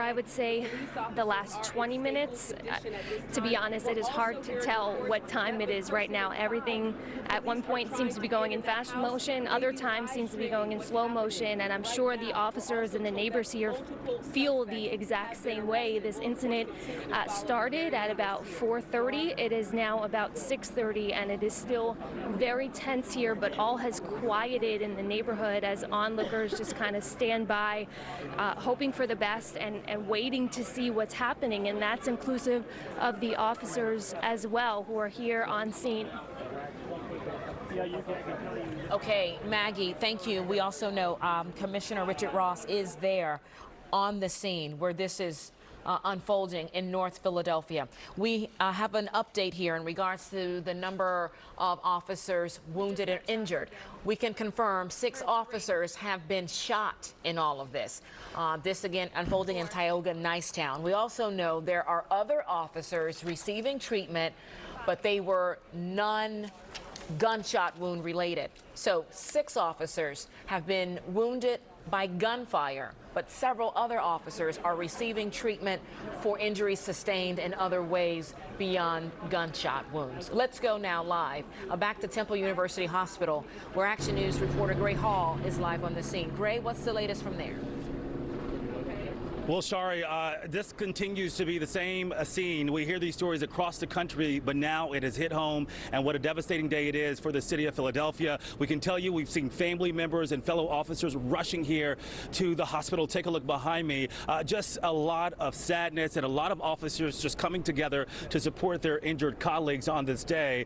I would say the last 20 minutes. To be honest, it is hard to tell what time it is right now. Everything at one point seems to be going in fast motion, other times seems to be going in slow motion, and I'm sure the officers and the neighbors here feel the exact same way. This incident started at about 4:30. It is now about 6:30, and it is still very tense here, but all has quieted in the neighborhood as onlookers just kind of stand by, hoping for the best and waiting to see what's happening, and that's inclusive of the officers as well who are here on scene. Okay, Maggie, thank you. We also know Commissioner Richard Ross is there on the scene where this is unfolding in North Philadelphia. We have an update here in regards to the number of officers wounded and injured. We can confirm 6 officers have been shot in all of this. This again unfolding in Tioga, Nicetown. We also know there are other officers receiving treatment, but they were non-gunshot wound related. So 6 officers have been wounded by gunfire, but several other officers are receiving treatment for injuries sustained in other ways beyond gunshot wounds. Let's go now live back to Temple University Hospital, where Action News reporter Gray Hall is live on the scene. Gray, what's the latest from there? Well, Shari, this continues to be the same scene. We hear these stories across the country, but now it has hit home, and what a devastating day it is for the city of Philadelphia. We can tell you we've seen family members and fellow officers rushing here to the hospital. Take a look behind me. Just a lot of sadness and a lot of officers just coming together to support their injured colleagues on this day.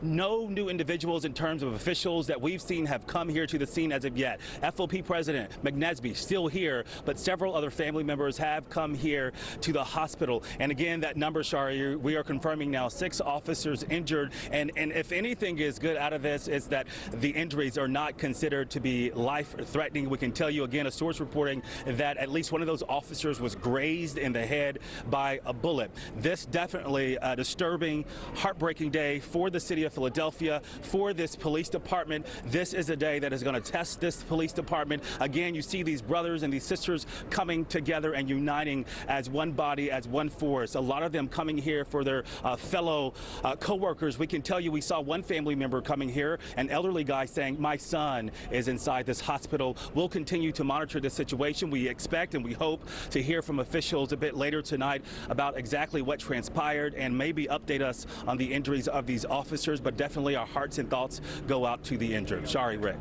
No new individuals in terms of officials that we've seen have come here to the scene as of yet. FOP President McNesby still here, but several other family members have come here to the hospital. And again, that number, Shari, we are confirming now 6 officers injured. And if anything is good out of this, is that the injuries are not considered to be life-threatening. We can tell you again, a source reporting that at least one of those officers was grazed in the head by a bullet. This definitely a disturbing, heartbreaking day for the city of Philadelphia, for this police department. This is a day that is going to test this police department. Again, you see these brothers and these sisters coming together and uniting as one body, as one force. A lot of them coming here for their fellow co-workers. We can tell you we saw one family member coming here, an elderly guy saying, "My son is inside this hospital." We'll continue to monitor the situation. We expect and we hope to hear from officials a bit later tonight about exactly what transpired and maybe update us on the injuries of these officers, but definitely our hearts and thoughts go out to the injured. Sorry, Rick.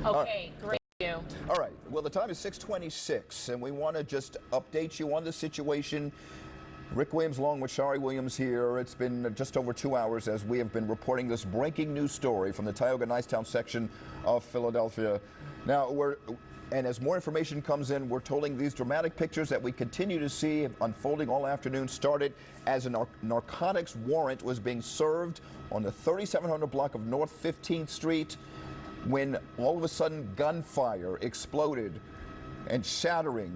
Okay, great. All right. Well, the time is 6:26, and we want to just update you on the situation. Rick Williams along with Shari Williams here. It's been just over 2 hours as we have been reporting this breaking news story from the Tioga Nicetown section of Philadelphia. Now, and as more information comes in, we're told these dramatic pictures that we continue to see unfolding all afternoon started as a narcotics warrant was being served on the 3700 block of North 15th Street. When all of a sudden gunfire exploded and shattering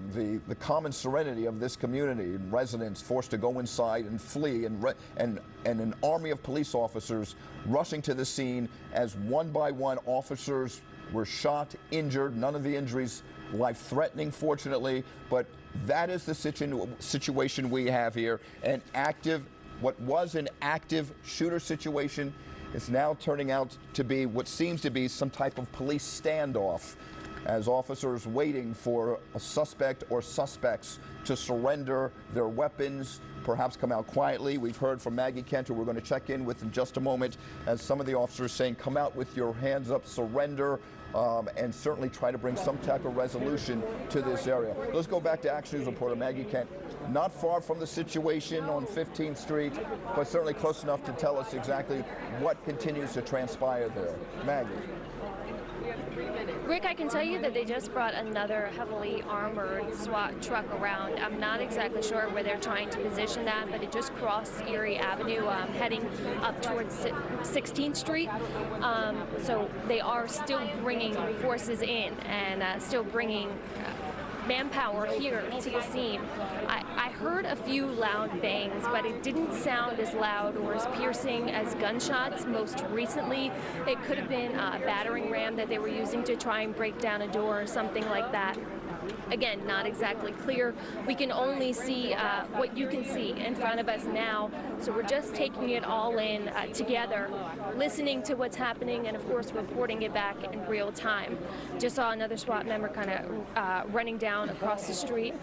the common serenity of this community, residents forced to go inside and flee, and an army of police officers rushing to the scene as one by one officers were shot, injured. None of the injuries life-threatening, fortunately, but that is the situation we have here. What was an active shooter situation is now turning out to be what seems to be some type of police standoff as officers waiting for a suspect or suspects to surrender their weapons, perhaps come out quietly. We've heard from Maggie Kent, who we're going to check in with in just a moment, as some of the officers saying, come out with your hands up, surrender, and certainly try to bring some type of resolution to this area. Let's go back to Action News reporter Maggie Kent. Not far from the situation on 15th Street, but certainly close enough to tell us exactly what continues to transpire there. Maggie. Rick, I can tell you that they just brought another heavily armored SWAT truck around. I'm not exactly sure where they're trying to position that, but it just crossed Erie Avenue, heading up towards 16th Street. So they are still bringing forces in and still bringing manpower here to the scene. I heard a few loud bangs, but it didn't sound as loud or as piercing as gunshots. Most recently, it could have been a battering ram that they were using to try and break down a door or something like that. again, not exactly clear. We can only see what you can see in front of us now. So we're just taking it all in together, listening to what's happening, and of course reporting it back in real time. Just saw another SWAT member kind of running down across the street.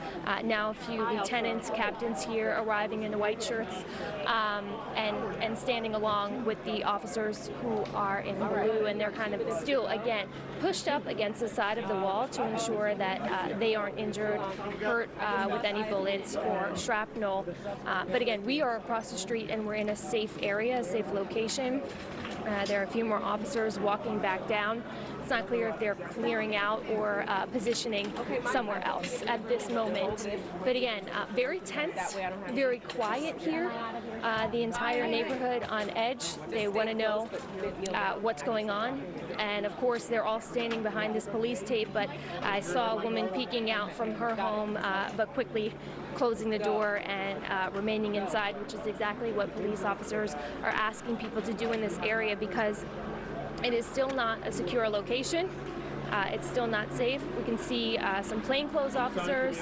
Now a few lieutenants, captains here arriving in the white shirts and standing along with the officers who are in blue, and they're kind of still, again, pushed up against the side of the wall to ensure that they aren't injured, hurt with any bullets or shrapnel. But again, we are across the street and we're in a safe area, a safe location. There are a few more officers walking back down. It's not clear if they're clearing out or positioning somewhere else at this moment. But again, very tense, very quiet here. The entire neighborhood on edge. They want to know what's going on. And of course, they're all standing behind this police tape, but I saw a woman peeking out from her home, but quickly closing the door and remaining inside, which is exactly what police officers are asking people to do in this area, because it is still not a secure location. It's still not safe. We can see some plainclothes officers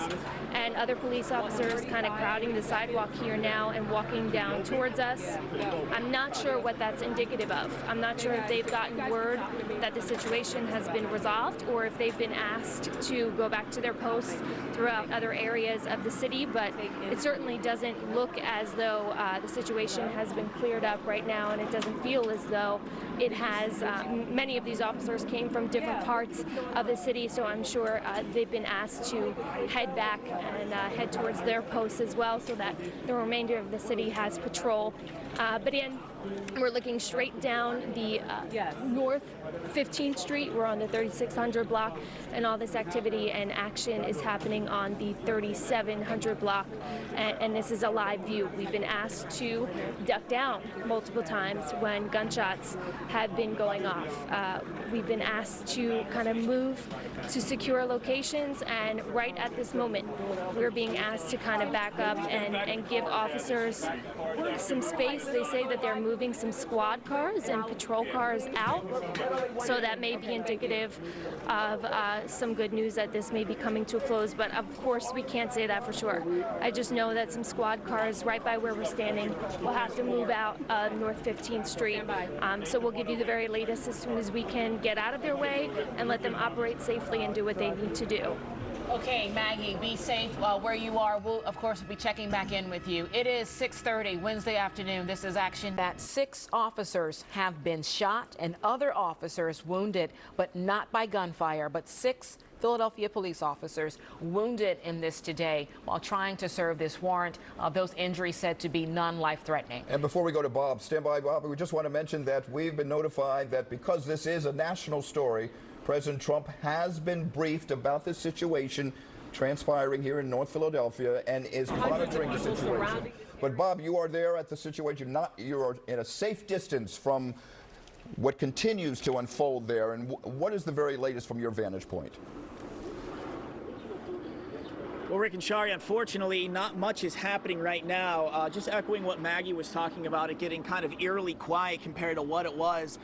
and other police officers kind of crowding the sidewalk here now and walking down towards us. I'm not sure what that's indicative of. I'm not sure if they've gotten word that the situation has been resolved or if they've been asked to go back to their posts throughout other areas of the city, but it certainly doesn't look as though the situation has been cleared up right now, and it doesn't feel as though it has. Many of these officers came from different parts of the city, so I'm sure they've been asked to head back and head towards their posts as well, so that the remainder of the city has patrol. But again, we're looking straight down the North 15th Street. We're on the 3600 block, and all this activity and action is happening on the 3700 block. And this is a live view. We've been asked to duck down multiple times when gunshots have been going off. We've been asked to kind of move to secure locations, and right at this moment, we're being asked to kind of back up and give officers some space. They say that they're moving some squad cars and patrol cars out, so that may be indicative of some good news that this may be coming to a close, but of course we can't say that for sure. I just know that some squad cars right by where we're standing will have to move out North 15th Street, so we'll give you the very latest as soon as we can get out of their way and let them operate safely and do what they need to do. Okay, Maggie, be safe where you are. We'll, of course, be checking back in with you. It is 6:30 Wednesday afternoon. This is action. That 6 officers have been shot and other officers wounded, but not by gunfire, but 6 Philadelphia police officers wounded in this today while trying to serve this warrant. Those injuries said to be non-life-threatening. And before we go to Bob, stand by, Bob. We just want to mention that we've been notified that because this is a national story, President Trump has been briefed about this situation transpiring here in North Philadelphia and is monitoring the situation. But Bob, you are there at the situation. You are in a safe distance from what continues to unfold there. And what is the very latest from your vantage point? Well, Rick and Shari, unfortunately, not much is happening right now. Just echoing what Maggie was talking about, it getting kind of eerily quiet compared to what it was.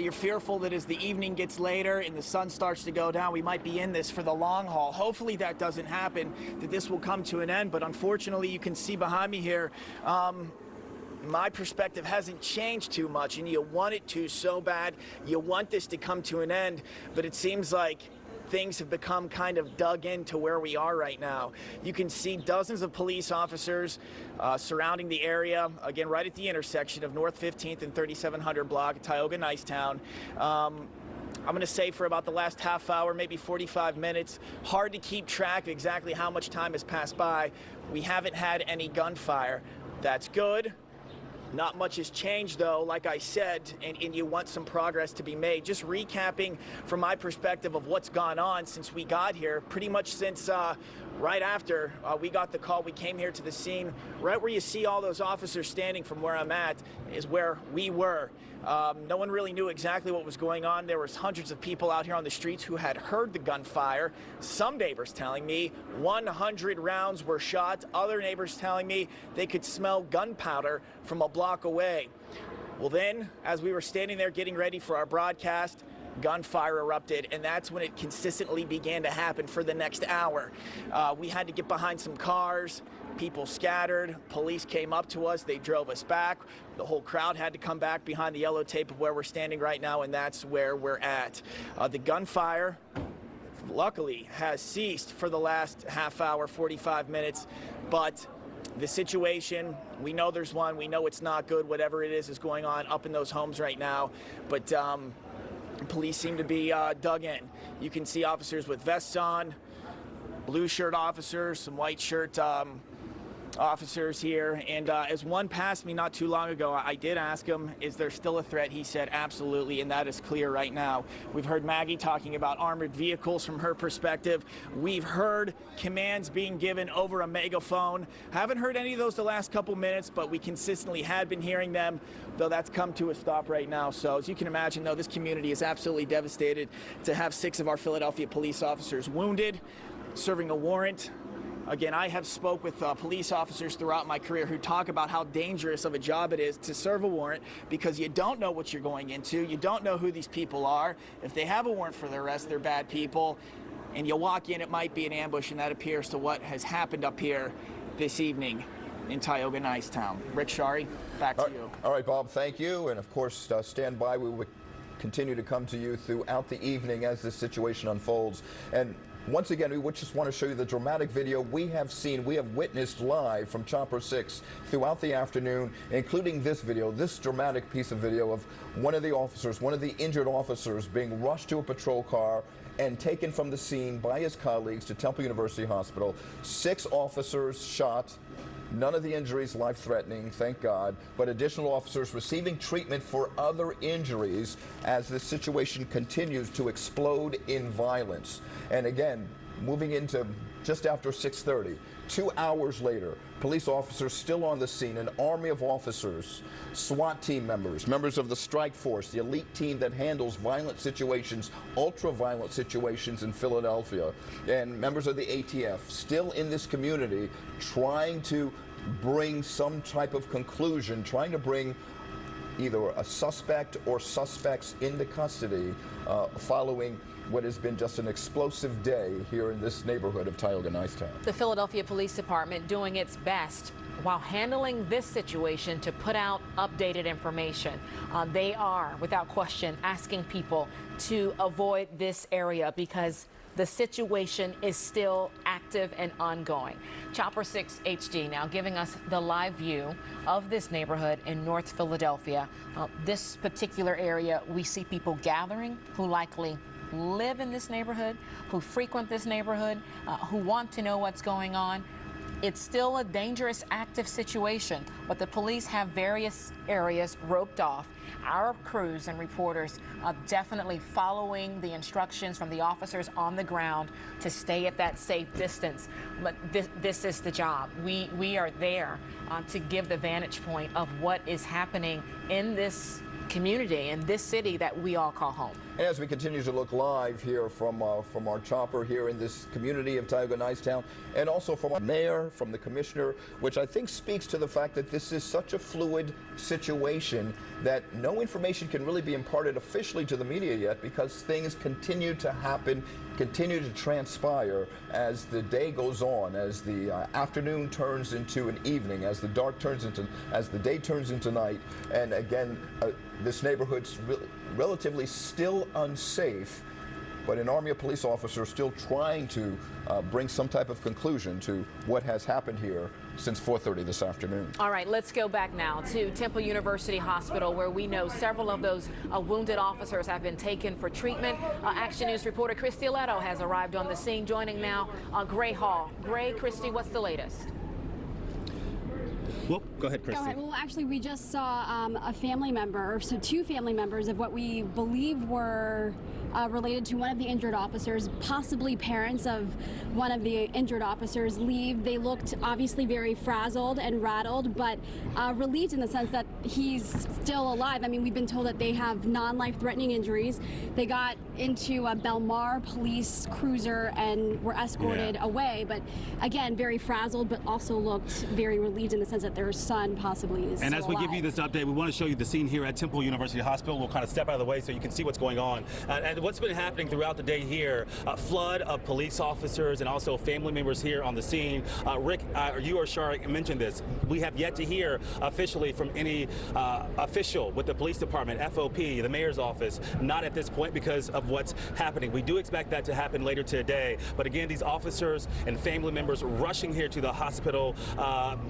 You're fearful that as the evening gets later and the sun starts to go down, we might be in this for the long haul. Hopefully that doesn't happen, that this will come to an end. But unfortunately, you can see behind me here, my perspective hasn't changed too much, and you want it to so bad. You want this to come to an end, but it seems like things have become kind of dug into where we are right now. You can see dozens of police officers surrounding the area, again, right at the intersection of North 15th and 3700 block, Tioga Nicetown. I'm going to say for about the last half hour, maybe 45 minutes. Hard to keep track of exactly how much time has passed by. We haven't had any gunfire. That's good. Not much has changed, though, like I said, and you want some progress to be made. Just recapping from my perspective of what's gone on since we got here, pretty much since right after we got the call, we came here to the scene. Right where you see all those officers standing from where I'm at is where we were. No one really knew exactly what was going on. There was hundreds of people out here on the streets who had heard the gunfire. Some neighbors telling me 100 rounds were shot. Other neighbors telling me they could smell gunpowder from a block away. Well then, as we were standing there getting ready for our broadcast, gunfire erupted, and that's when it consistently began to happen for the next hour. We had to get behind some cars. People scattered. Police came up to us. They drove us back. The whole crowd had to come back behind the yellow tape of where we're standing right now, and that's where we're at. The gunfire, luckily, has ceased for the last half hour, 45 minutes, but the situation, we know there's one. We know it's not good. Whatever it is going on up in those homes right now, but police seem to be dug in. You can see officers with vests on, blue shirt officers, some white shirt officers here, and as one passed me not too long ago, I did ask him, is there still a threat? He said absolutely, and that is clear right now. We've heard Maggie talking about armored vehicles from her perspective. We've heard commands being given over a megaphone. Haven't heard any of those the last couple minutes, but we consistently had been hearing them, though that's come to a stop right now. So as you can imagine, though, this community is absolutely devastated to have 6 of our Philadelphia police officers wounded, serving a warrant. Again, I have spoke with police officers throughout my career who talk about how dangerous of a job it is to serve a warrant, because you don't know what you're going into. You don't know who these people are. If they have a warrant for their arrest, they're bad people. And you walk in, it might be an ambush, and that appears to what has happened up here this evening in Tioga Nicetown. Rick Shari, back to you. All right, Bob, thank you. And of course, stand by. We will continue to come to you throughout the evening as this situation unfolds. And once again, we would just want to show you the dramatic video we have witnessed live from Chopper 6 throughout the afternoon, including this video, this dramatic piece of video of one of the officers, one of the injured officers, being rushed to a patrol car and taken from the scene by his colleagues to Temple University Hospital. 6 officers shot. None of the injuries life-threatening, thank God, but additional officers receiving treatment for other injuries as this situation continues to explode in violence. And again, moving into just after 6:30, 2 hours later, police officers still on the scene, an army of officers, SWAT team members, members of the strike force, the elite team that handles violent situations, ultra-violent situations in Philadelphia, and members of the ATF still in this community trying to bring some type of conclusion, trying to bring either a suspect or suspects into custody following what has been just an explosive day here in this neighborhood of Tioga Nicetown. The Philadelphia Police Department doing its best while handling this situation to put out updated information. They are, without question, asking people to avoid this area because the situation is still active and ongoing. Chopper 6 HD now giving us the live view of this neighborhood in North Philadelphia. This particular area, we see people gathering who likely live in this neighborhood, who frequent this neighborhood, who want to know what's going on. It's still a dangerous, active situation, but the police have various areas roped off. Our crews and reporters are definitely following the instructions from the officers on the ground to stay at that safe distance. But this is the job. We are there to give the vantage point of what is happening in this community, in this city that we all call home. And as we continue to look live here from our chopper here in this community of Tioga Nicetown, and also from our mayor, from the commissioner, which I think speaks to the fact that this is such a fluid situation that no information can really be imparted officially to the media yet, because things continue to happen, continue to transpire as the day goes on, as the afternoon turns into an evening, as the day turns into night. And again, this neighborhood's relatively still unsafe, but an army of police officers still trying to bring some type of conclusion to what has happened here since 4:30 this afternoon. All right, let's go back now to Temple University Hospital, where we know several of those wounded officers have been taken for treatment. Action News reporter Christy Aletto has arrived on the scene, joining now Gray Hall. Gray, Christy, what's the latest? Well, go ahead, Christy. Go ahead. Well, actually, we just saw a family member, so 2 family members of what we believe were related to one of the injured officers, possibly parents of one of the injured officers, leave. They looked obviously very frazzled and rattled, but relieved in the sense that he's still alive. I mean, we've been told that they have non-life-threatening injuries. They got into a Belmar police cruiser and were escorted away, but again, very frazzled, but also looked very relieved in the sense is that their son possibly is And still as we give alive. you this update, we want to show you the scene here at Temple University Hospital. We'll kind of step out of the way so you can see what's going on. And what's been happening throughout the day here, a flood of police officers and also family members here on the scene. Rick, you or Shari mentioned this. We have yet to hear officially from any official with the police department, FOP, the mayor's office, not at this point because of what's happening. We do expect that to happen later today. But again, these officers and family members rushing here to the hospital,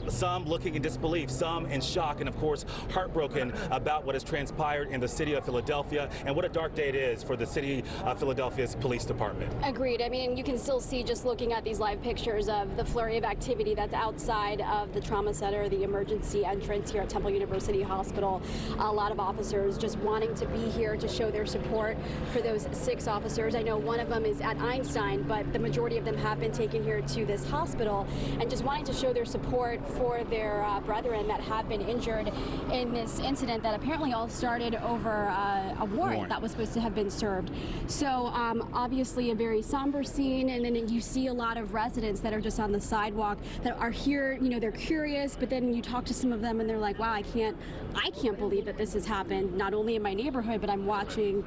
some looking in disbelief, some in shock, and of course heartbroken about what has transpired in the city of Philadelphia and what a dark day it is for the city of Philadelphia's police department. Agreed. I mean, you can still see just looking at these live pictures of the flurry of activity that's outside of the trauma center, the emergency entrance here at Temple University Hospital. A lot of officers just wanting to be here to show their support for those 6 officers. I know one of them is at Einstein, but the majority of them have been taken here to this hospital and just wanting to show their support for their brethren that have been injured in this incident that apparently all started over a warrant that was supposed to have been served. So obviously a very somber scene, and then you see a lot of residents that are just on the sidewalk that are here, you know, they're curious, but then you talk to some of them and they're like, wow, I can't believe that this has happened, not only in my neighborhood, but I'm watching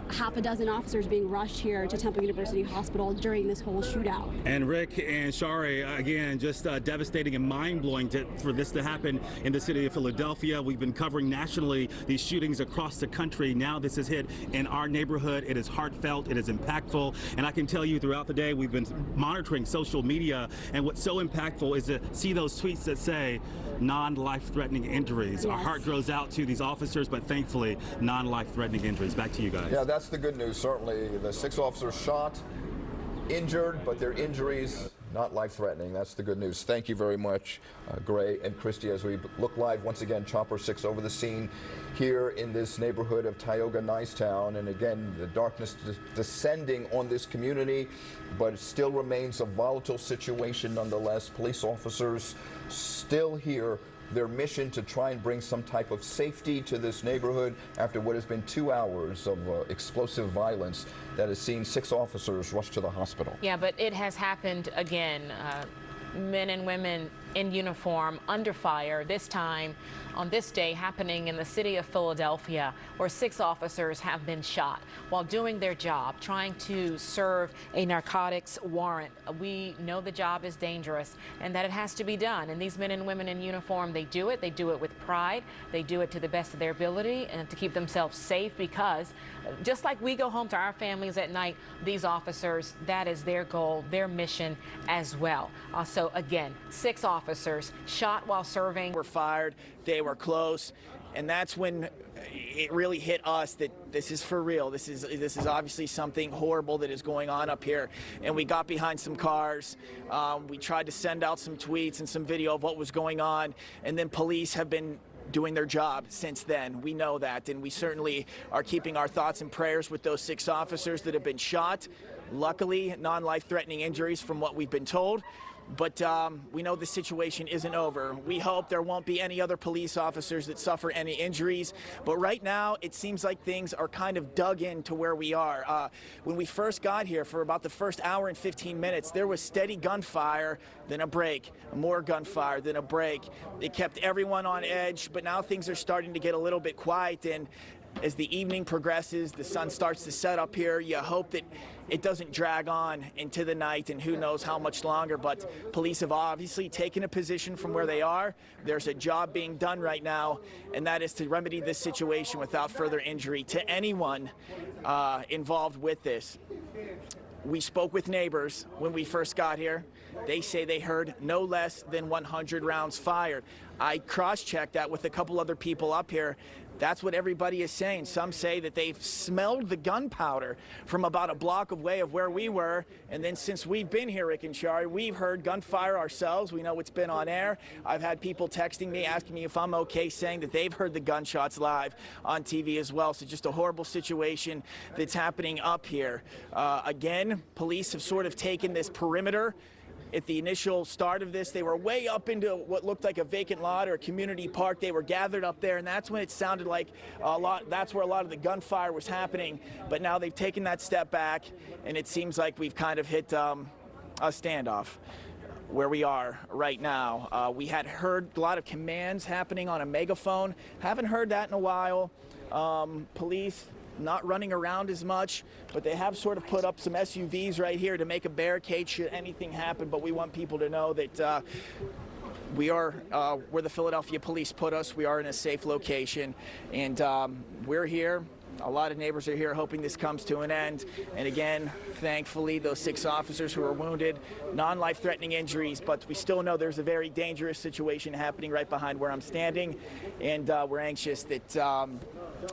half a dozen officers being rushed here to Temple University Hospital during this whole shootout. And Rick and Shari, again, just devastating and mind-blowing for this to happen in the city of Philadelphia. We've been covering nationally these shootings across the country. Now this has hit in our neighborhood. It is heartfelt, it is impactful, and I can tell you throughout the day we've been monitoring social media, and what's so impactful is to see those tweets that say non-life-threatening injuries. Yes. Our heart goes out to these officers, but thankfully non-life-threatening injuries. Back to you guys. Yeah, that's the good news, certainly. The 6 officers shot, injured, but their injuries not life-threatening. That's the good news. Thank you very much, Gray and Christy, as we look live once again, Chopper 6 over the scene here in this neighborhood of Tioga Nicetown. And again, the darkness descending on this community, but it still remains a volatile situation nonetheless. Police officers still here, their mission to try and bring some type of safety to this neighborhood after what has been 2 hours of explosive violence that has seen 6 officers rush to the hospital. Yeah, but it has happened again. Men and women in uniform under fire, this time on this day happening in the city of Philadelphia, where 6 officers have been shot while doing their job, trying to serve a narcotics warrant. We know the job is dangerous and that it has to be done. And these men and women in uniform, they do it with pride. They do it to the best of their ability and to keep themselves safe, because just like we go home to our families at night, these officers, that is their goal, their mission as well. So again, 6 officers shot while serving. Were fired, they were close, and that's when it really hit us that this is for real. This is obviously something horrible that is going on up here. And we got behind some cars. We tried to send out some tweets and some video of what was going on, and then police have been doing their job since then. We know that, and we certainly are keeping our thoughts and prayers with those 6 officers that have been shot. Luckily, non-life-threatening injuries from what we've been told. But we know the situation isn't over. We hope there won't be any other police officers that suffer any injuries. But right now, it seems like things are kind of dug into where we are. When we first got here, for about the first hour and 15 minutes, there was steady gunfire, then a break, more gunfire, then a break. It kept everyone on edge, but now things are starting to get a little bit quiet. And as the evening progresses, the sun starts to set up here, you hope that it doesn't drag on into the night, and who knows how much longer. But police have obviously taken a position from where they are. There's a job being done right now, and that is to remedy this situation without further injury to anyone involved with this. We spoke with neighbors when we first got here. They say they heard no less than 100 rounds fired. I cross-checked that with a couple other people up here. That's what everybody is saying. Some say that they've smelled the gunpowder from about a block away of where we were. And then since we've been here, Rick and Shari, we've heard gunfire ourselves. We know it's been on air. I've had people texting me, asking me if I'm okay, saying that they've heard the gunshots live on TV as well. So just a horrible situation that's happening up here. Again, police have sort of taken this perimeter. At the initial start of this, they were way up into what looked like a vacant lot or a community park. They were gathered up there, and that's when it sounded like a lot. That's where a lot of the gunfire was happening. But now they've taken that step back, and it seems like we've kind of hit a standoff. where we are right now. We had heard a lot of commands happening on a megaphone. Haven't heard that in a while. Police not running around as much, but they have sort of put up some SUVs right here to make a barricade should anything happen. But we want people to know that we are where the Philadelphia police put us. We are in a safe location, and we're here. A lot of neighbors are here hoping this comes to an end. And again, thankfully, those 6 officers who are wounded, non-life-threatening injuries, but we still know there's a very dangerous situation happening right behind where I'm standing. And we're anxious that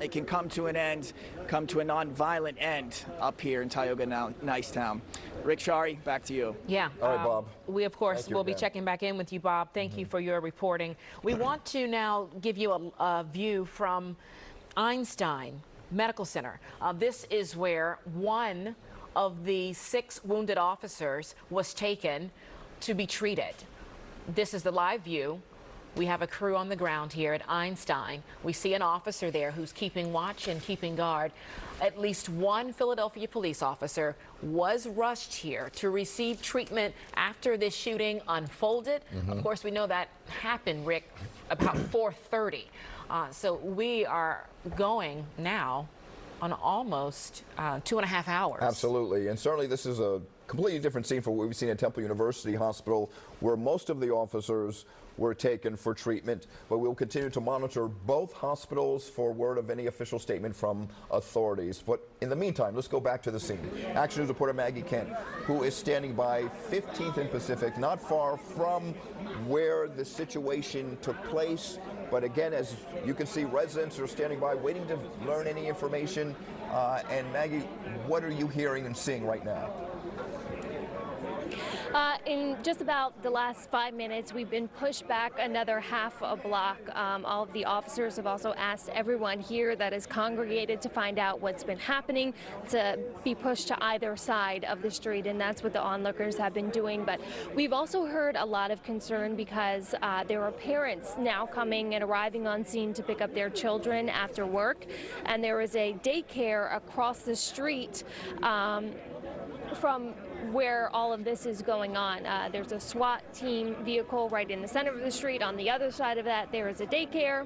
it can come to an end, come to a non-violent end up here in Tioga Nicetown. Rick Shari, back to you. Yeah. All right, Bob. We, of course, Thank you will be again. checking back in with you, Bob. Thank you for your reporting. We want to now give you a view from Einstein Medical Center. This is where one of the 6 wounded officers was taken to be treated. This is the live view. We have a crew on the ground here at Einstein. We see an officer there who's keeping watch and keeping guard. At least one Philadelphia police officer was rushed here to receive treatment after this shooting unfolded. Of course, we know that happened, Rick, about 4:30. So we are going now on almost 2.5 hours. Absolutely, and certainly this is a completely different scene from what we've seen at Temple University Hospital, where most of the officers were taken for treatment. But we'll continue to monitor both hospitals for word of any official statement from authorities. But in the meantime, let's go back to the scene. Action News reporter Maggie Kent, who is standing by 15th and Pacific, not far from where the situation took place. But again, as you can see, residents are standing by waiting to learn any information. And Maggie, what are you hearing and seeing right now? In just about the last 5 minutes, we've been pushed back another half a block. All of the officers have also asked everyone here that is congregated to find out what's been happening to be pushed to either side of the street, and that's what the onlookers have been doing. But we've also heard a lot of concern because there are parents now coming and arriving on scene to pick up their children after work, and there is a daycare across the street from where all of this is going on. There's a SWAT team vehicle right in the center of the street. On the other side of that, there is a daycare.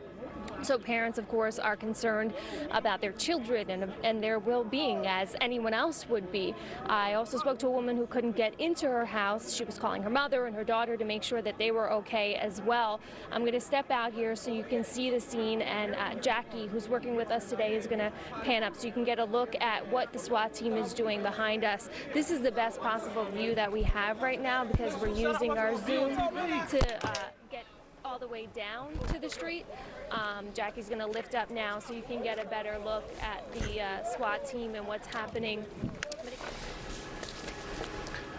So parents, of course, are concerned about their children and their well-being, as anyone else would be. I also spoke to a woman who couldn't get into her house. She was calling her mother and her daughter to make sure that they were okay as well. I'm going to step out here so you can see the scene, and Jackie, who's working with us today, is going to pan up so you can get a look at what the SWAT team is doing behind us. This is the best possible view that we have right now because we're using our Zoom to get all the way down to the street. Jackie's going to lift up now so you can get a better look at the SWAT team and what's happening.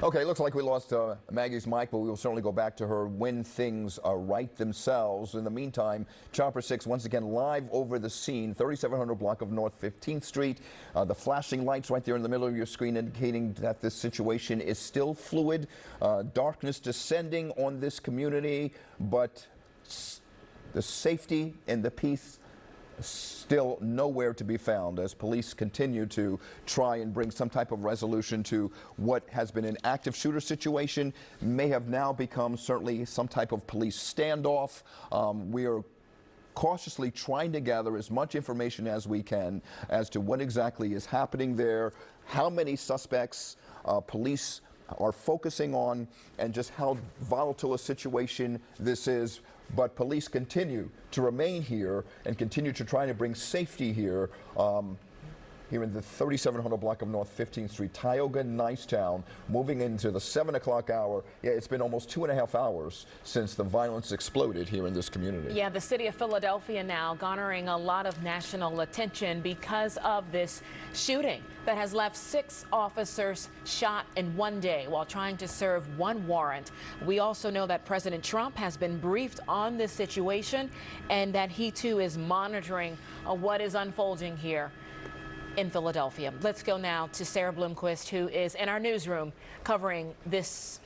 Okay, looks like we lost Maggie's mic, but we will certainly go back to her when things right themselves. In the meantime, Chopper 6 once again live over the scene, 3700 block of North 15th Street. The flashing lights right there in the middle of your screen indicating that this situation is still fluid. Darkness descending on this community, but the safety and the peace still nowhere to be found as police continue to try and bring some type of resolution to what has been an active shooter situation, may have now become certainly some type of police standoff. We are cautiously trying to gather as much information as we can as to what exactly is happening there, how many suspects police are focusing on, and just how volatile a situation this is. But police continue to remain here and continue to try to bring safety here, here in the 3700 block of North 15th Street, Tioga Nicetown, moving into the 7 o'clock hour. Yeah, it's been almost 2.5 hours since the violence exploded here in this community. Yeah, the city of Philadelphia now garnering a lot of national attention because of this shooting that has left 6 officers shot in one day while trying to serve one warrant. We also know that President Trump has been briefed on this situation and that he too is monitoring what is unfolding here in Philadelphia. Let's go now to Sarah Bloomquist, who is in our newsroom covering this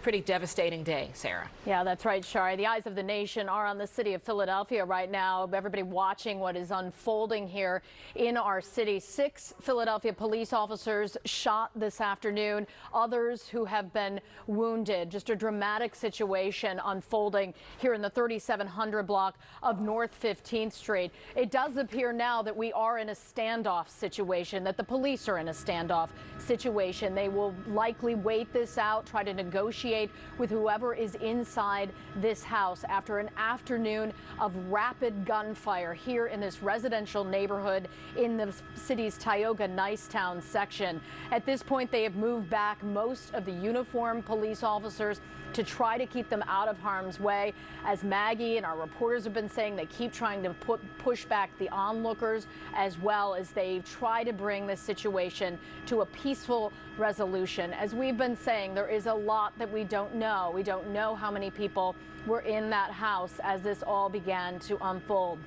pretty devastating day, Sarah. Yeah, that's right, Shari. The eyes of the nation are on the city of Philadelphia right now. Everybody watching what is unfolding here in our city. 6 Philadelphia police officers shot this afternoon, others who have been wounded. Just a dramatic situation unfolding here in the 3700 block of North 15th Street. It does appear now that we are in a standoff situation, that the police are in a standoff situation. They will likely wait this out, try to negotiate with whoever is inside this house after an afternoon of rapid gunfire here in this residential neighborhood in the city's Tioga Nicetown section. At this point, they have moved back most of the uniformed police officers to try to keep them out of harm's way. As Maggie and our reporters have been saying, they keep trying to push back the onlookers as well as they try to bring this situation to a peaceful resolution. As we've been saying, there is a lot that we don't know. We don't know how many people were in that house as this all began to unfold.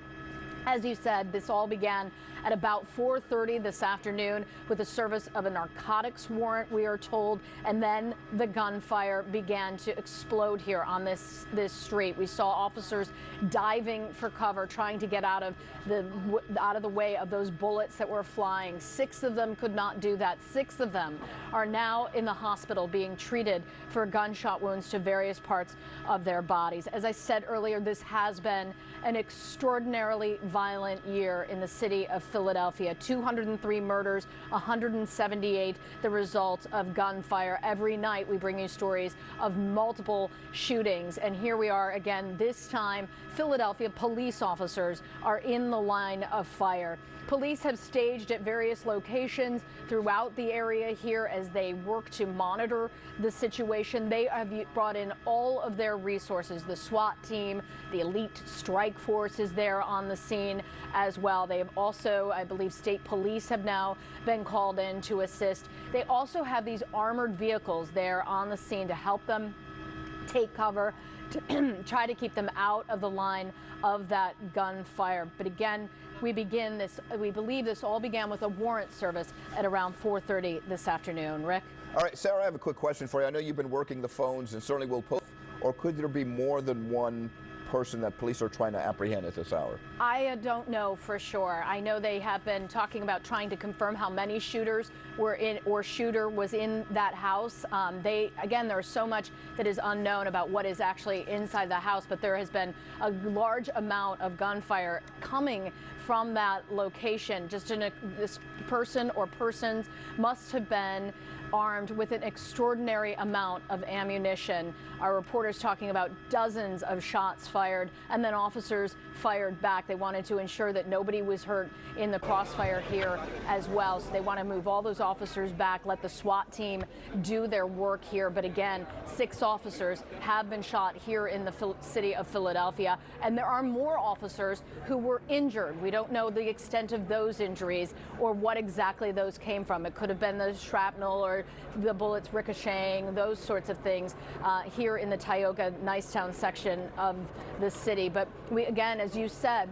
As you said, this all began at about 4:30 this afternoon with the service of a narcotics warrant, we are told, and then the gunfire began to explode here on this street. We saw officers diving for cover, trying to get out of the way of those bullets that were flying. 6 of them could not do that. 6 of them are now in the hospital being treated for gunshot wounds to various parts of their bodies. As I said earlier, this has been an extraordinarily violent year in the city of Philadelphia. 203 murders, 178 the result of gunfire. Every night we bring you stories of multiple shootings, and here we are again. This time, Philadelphia police officers are in the line of fire. Police have staged at various locations throughout the area here as they work to monitor the situation. They have brought in all of their resources. The SWAT team, the elite strike force is there on the scene as well. They have also, I believe, state police have now been called in to assist. They also have these armored vehicles there on the scene to help them take cover, to try to keep them out of the line of that gunfire. But again, we believe this all began with a warrant service at around 4:30 this afternoon. Rick? All right, Sarah, I have a quick question for you. I know you've been working the phones and certainly will post, or could there be more than one person that police are trying to apprehend at this hour? I don't know for sure. I know they have been talking about trying to confirm how many shooters were in or shooter was in that house. There's so much that is unknown about what is actually inside the house, but there has been a large amount of gunfire coming from that location. This person or persons must have been armed with an extraordinary amount of ammunition. Our reporters talking about dozens of shots fired and then officers fired back. They wanted to ensure that nobody was hurt in the crossfire here as well. So they want to move all those officers back, let the SWAT team do their work here. But again, 6 officers have been shot here in the city of Philadelphia, and there are more officers who were injured. We don't know the extent of those injuries or what exactly those came from. It could have been the shrapnel or the bullets ricocheting, those sorts of things here in the Tioga Nicetown section of the city. But we, again, as you said,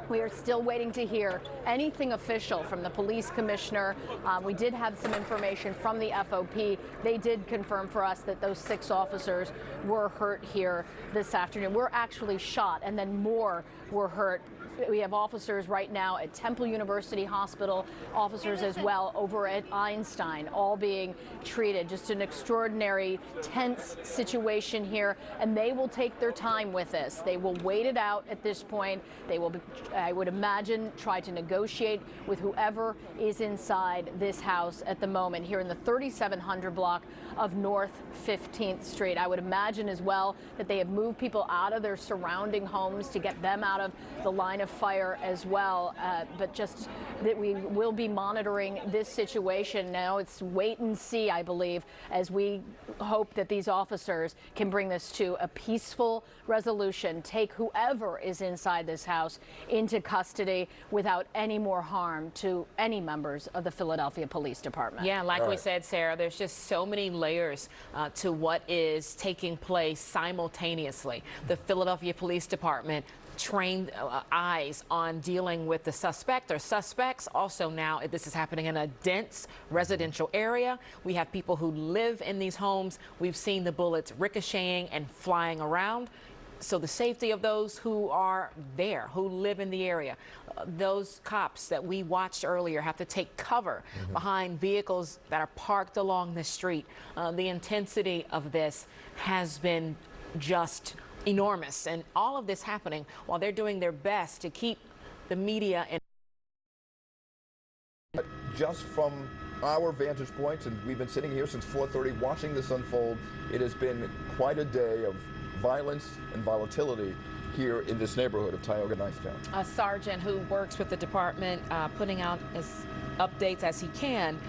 we are still waiting to hear anything official from the police commissioner. We did have some information from the FOP. They did confirm for us that those 6 officers were hurt here this afternoon. Were actually shot, and then more were hurt. We have officers right now at Temple University Hospital, officers as well over at Einstein, all being treated. Just an extraordinary, tense situation here, and they will take their time with this. They will wait it out at this point. They will, I would imagine, try to negotiate with whoever is inside this house at the moment here in the 3700 block of North 15th Street. I would imagine as well that they have moved people out of their surrounding homes to get them out of the line of fire as well, but just that we will be monitoring this situation. Now it's wait and see, I believe, as we hope that these officers can bring this to a peaceful resolution, take whoever is inside this house into custody without any more harm to any members of the Philadelphia Police Department. Yeah, like we said, Sarah, there's just so many layers to what is taking place simultaneously. The Philadelphia Police Department trained eyes on dealing with the suspect or suspects. Also now, this is happening in a dense residential area. We have people who live in these homes. We've seen the bullets ricocheting and flying around. So the safety of those who are there, who live in the area, those cops that we watched earlier have to take cover behind vehicles that are parked along the street. The intensity of this has been just enormous, and all of this happening while they're doing their best to keep the media in. Just from our vantage point, and we've been sitting here since 4:30 watching this unfold, it has been quite a day of violence and volatility here in this neighborhood of Tioga Nicetown. A sergeant who works with the department putting out as updates as he can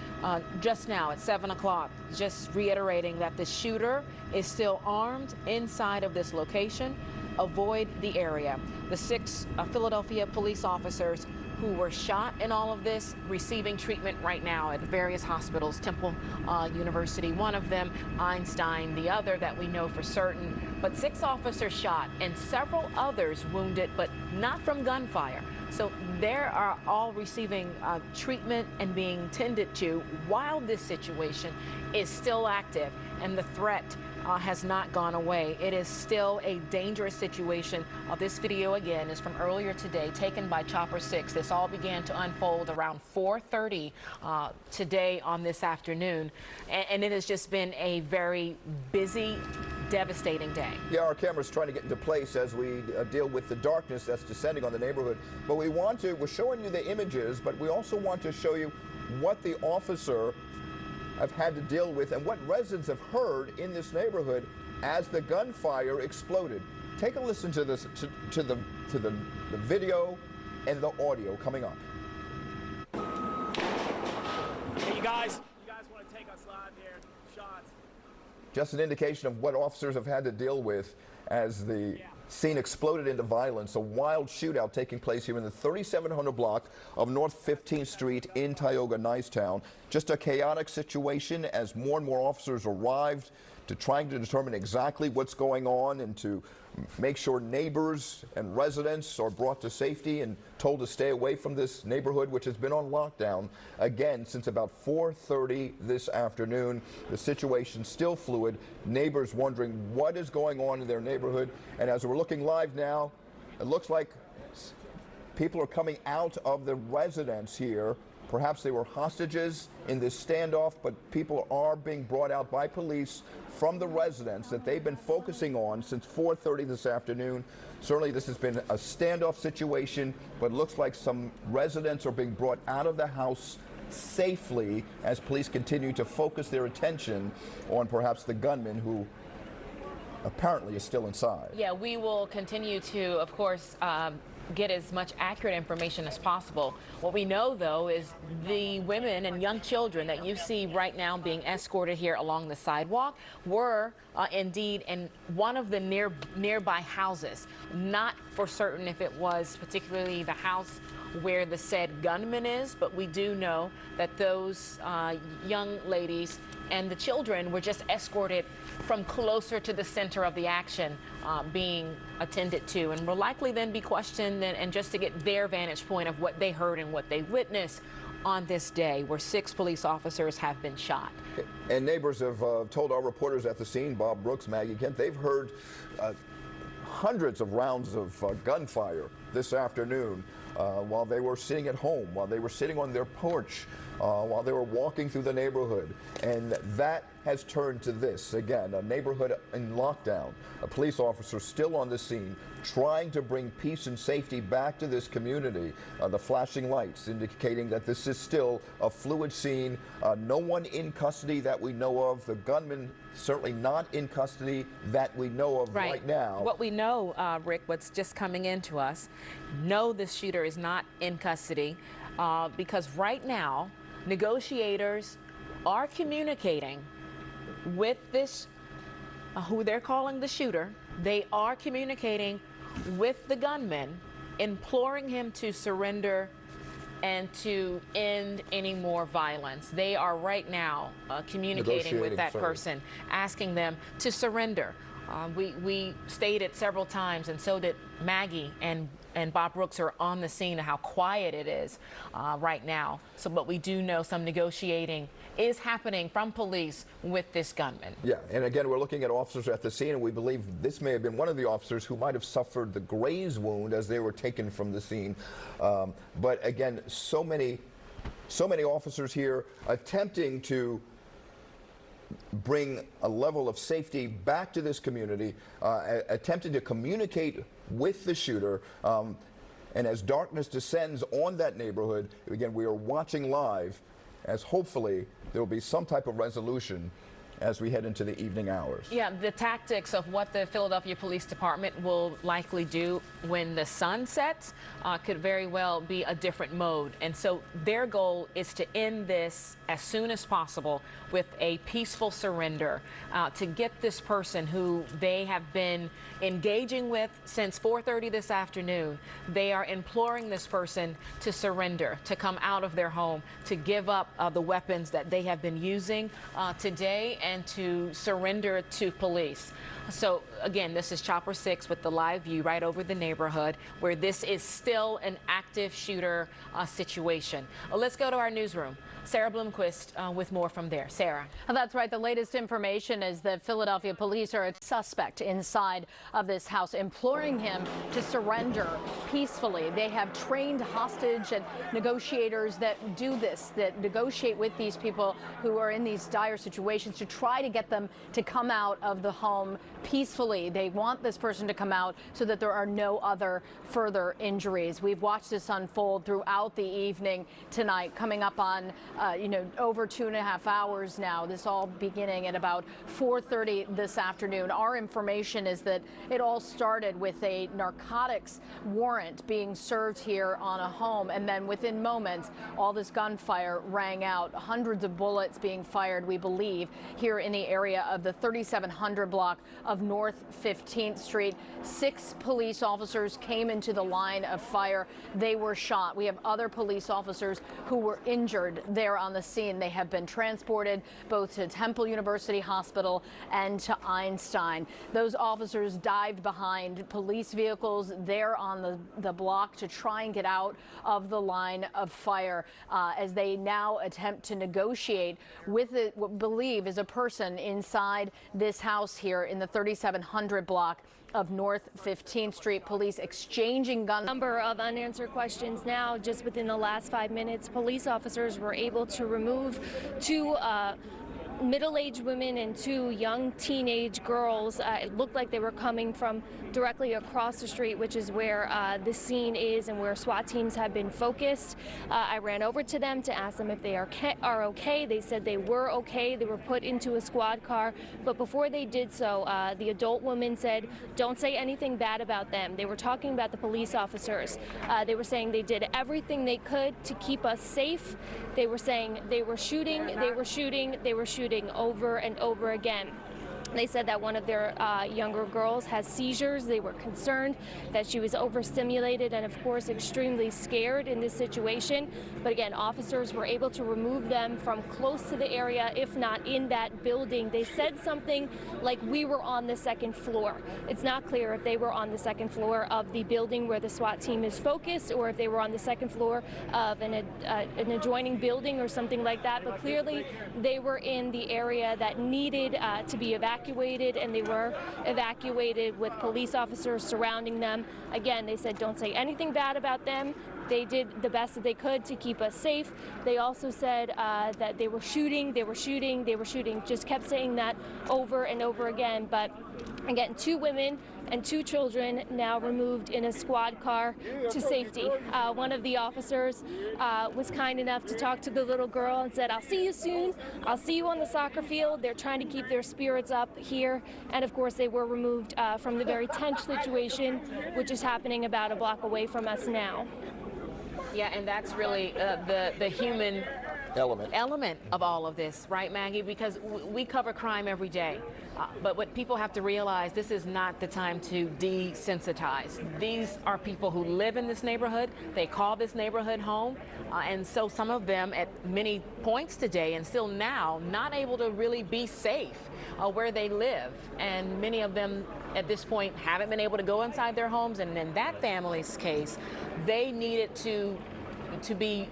just now at 7 o'clock, just reiterating that the shooter is still armed inside of this location. Avoid the area. The 6 Philadelphia police officers who were shot in all of this receiving treatment right now at various hospitals, Temple University, one of them, Einstein, the other that we know for certain. But 6 officers shot and several others wounded, but not from gunfire. So they are all receiving treatment and being tended to while this situation is still active, and the threat has not gone away. It is still a dangerous situation. This video again is from earlier today, taken by Chopper 6. This all began to unfold around 4:30 today on this afternoon, and it has just been a very busy, devastating day. Yeah, our camera's trying to get into place as we deal with the darkness that's descending on the neighborhood. But we're showing you the images, but we also want to show you what the officer have had to deal with and what residents have heard in this neighborhood as the gunfire exploded. Take a listen to this, to the video and the audio coming up. Hey, you guys want to take us live here? Shots. Just an indication of what officers have had to deal with as the scene exploded into violence. A wild shootout taking place here in the 3700 block of North 15th Street in Tioga Nicetown. Just a chaotic situation as more and more officers arrived to trying to determine exactly what's going on and to make sure neighbors and residents are brought to safety and told to stay away from this neighborhood, which has been on lockdown again since about 4:30 this afternoon. The situation still fluid. Neighbors wondering what is going on in their neighborhood. And as we're looking live now, it looks like people are coming out of the residence here. Perhaps they were hostages in this standoff, but people are being brought out by police from the residence that they've been focusing on since 4:30 this afternoon. Certainly this has been a standoff situation, but it looks like some residents are being brought out of the house safely as police continue to focus their attention on perhaps the gunman who apparently is still inside. Yeah, we will continue to, of course, get as much accurate information as possible. What we know, though, is the women and young children that you see right now being escorted here along the sidewalk were indeed in one of the nearby houses. Not for certain if it was particularly the house where the said gunman is, but we do know that those young ladies and the children were just escorted from closer to the center of the action being attended to, and will likely then be questioned and just to get their vantage point of what they heard and what they witnessed on this day where 6 police officers have been shot. And neighbors have told our reporters at the scene, Bob Brooks, Maggie Kent, they've heard hundreds of rounds of gunfire this afternoon while they were sitting at home, while they were sitting on their porch, while they were walking through the neighborhood. And that has turned to this, again, a neighborhood in lockdown, a police officer still on the scene, trying to bring peace and safety back to this community. The flashing lights indicating that this is still a fluid scene. No one in custody that we know of. The gunman certainly not in custody that we know of right now. What we know, Rick, what's just coming into us, know this shooter is not in custody because right now negotiators are communicating with this, who they're calling the shooter. They are communicating with the gunman, imploring him to surrender and to end any more violence. They are right now communicating with that person, asking them to surrender. We stated several times, and so did Maggie and Bob Brooks, are on the scene of how quiet it is right now. But we do know some negotiating is happening from police with this gunman. Yeah, and again, we're looking at officers at the scene, and we believe this may have been one of the officers who might have suffered the graze wound as they were taken from the scene. But again, so many officers here attempting to bring a level of safety back to this community, attempting to communicate with the shooter. And as darkness descends on that neighborhood, again, we are watching live as hopefully there will be some type of resolution as we head into the evening hours. Yeah, the tactics of what the Philadelphia Police Department will likely do when the sun sets could very well be a different mode. And so their goal is to end this as soon as possible with a peaceful surrender, to get this person who they have been engaging with since 4:30 this afternoon. They are imploring this person to surrender, to come out of their home, to give up the weapons that they have been using today, and to surrender to police. So again, this is Chopper 6 with the live view right over the neighborhood where this is still an active shooter situation. Let's go to our newsroom. Sarah Bloomquist with more from there. Sarah. That's right. The latest information is that Philadelphia police are a suspect inside of this house, imploring him to surrender peacefully. They have trained hostage and negotiators that do this, that negotiate with these people who are in these dire situations to try to get them to come out of the home peacefully. They want this person to come out so that there are no other further injuries. We've watched this unfold throughout the evening tonight, coming up on over 2.5 hours now. This all beginning at about 4:30 this afternoon. Our information is that it all started with a narcotics warrant being served here on a home, and then within moments all this gunfire rang out, hundreds of bullets being fired, we believe, here in the area of the 3700 block of North 15th Street. 6 police officers came into the line of fire. They were shot. We have other police officers who were injured there on the scene. They have been transported both to Temple University Hospital and to Einstein. Those officers dived behind police vehicles there on the block to try and get out of the line of fire as they now attempt to negotiate with what we believe is a person inside this house here in the 3700 block of North 15th Street. Police exchanging guns. Number of unanswered questions now. Just within the last 5 minutes, police officers were able to remove 2 middle-aged women and 2 young teenage girls. It looked like they were coming from directly across the street, which is where the scene is and where SWAT teams have been focused. I ran over to them to ask them if they are okay. They said they were okay. They were put into a squad car, but before they did so, the adult woman said, "Don't say anything bad about them." They were talking about the police officers. They were saying they did everything they could to keep us safe. They were saying they were shooting, they were shooting, they were shooting over and over again. They said that one of their younger girls has seizures. They were concerned that she was overstimulated and, of course, extremely scared in this situation. But again, officers were able to remove them from close to the area, if not in that building. They said something like, "We were on the 2nd floor." It's not clear if they were on the 2nd floor of the building where the SWAT team is focused or if they were on the 2nd floor of an adjoining building or something like that. But clearly, they were in the area that needed to be evacuated, and they were evacuated with police officers surrounding them. Again, they said don't say anything bad about them. They did the best that they could to keep us safe. They also said that they were shooting, they were shooting, they were shooting. Just kept saying that over and over again. But again, 2 women and 2 children now removed in a squad car to safety. One of the officers was kind enough to talk to the little girl and said, "I'll see you soon. I'll see you on the soccer field." They're trying to keep their spirits up here. And of course, they were removed from the very tense situation, which is happening about a block away from us now. Yeah, and that's really the human element of all of this, right, Maggie? Because we cover crime every day. But what people have to realize, this is not the time to desensitize. These are people who live in this neighborhood. They call this neighborhood home. And so some of them at many points today and still now not able to really be safe where they live. And many of them at this point haven't been able to go inside their homes. And in that family's case, they needed to be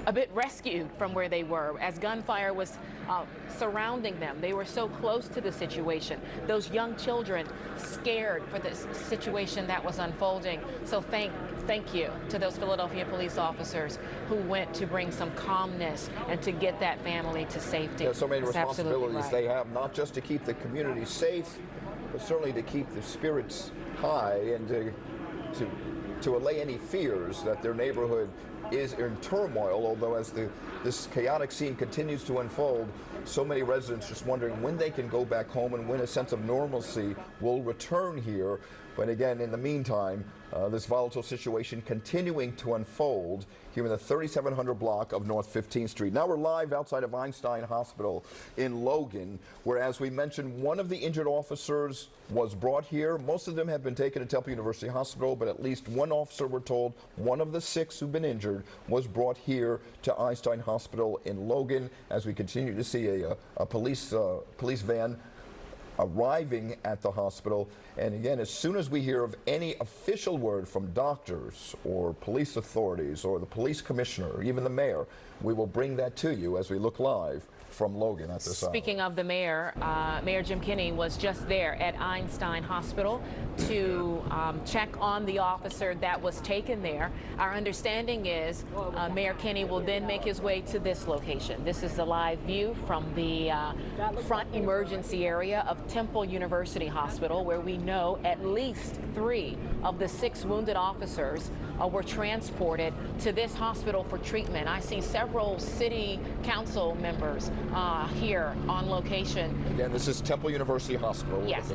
a bit rescued from where they were as gunfire was surrounding them. They were so close to the situation. Those young children scared for this situation that was unfolding. So thank you to those Philadelphia police officers who went to bring some calmness and to get that family to safety. There's so many That's responsibilities right. they have, not just to keep the community safe, but certainly to keep the spirits high and to allay any fears that their neighborhood is in turmoil, although as this chaotic scene continues to unfold, so many residents just wondering when they can go back home and when a sense of normalcy will return here. But again, in the meantime, this volatile situation continuing to unfold here in the 3700 block of North 15th Street. Now we're live outside of Einstein Hospital in Logan, where, as we mentioned, one of the injured officers was brought here. Most of them have been taken to Temple University Hospital, but at least one officer, we're told, one of the 6 who've been injured, was brought here to Einstein Hospital in Logan, as we continue to see a police van arriving at the hospital. And again, as soon as we hear of any official word from doctors or police authorities or the police commissioner or even the mayor, we will bring that to you as we look live from Logan at this hour. Speaking of the mayor, Mayor Jim Kenney was just there at Einstein Hospital to check on the officer that was taken there. Our understanding is Mayor Kenney will then make his way to this location. This is the live view from the front emergency area of Temple University Hospital, where we know at least 3 of the 6 wounded officers were transported to this hospital for treatment. I see several city council members here on location. Again, this is Temple University Hospital. Yes.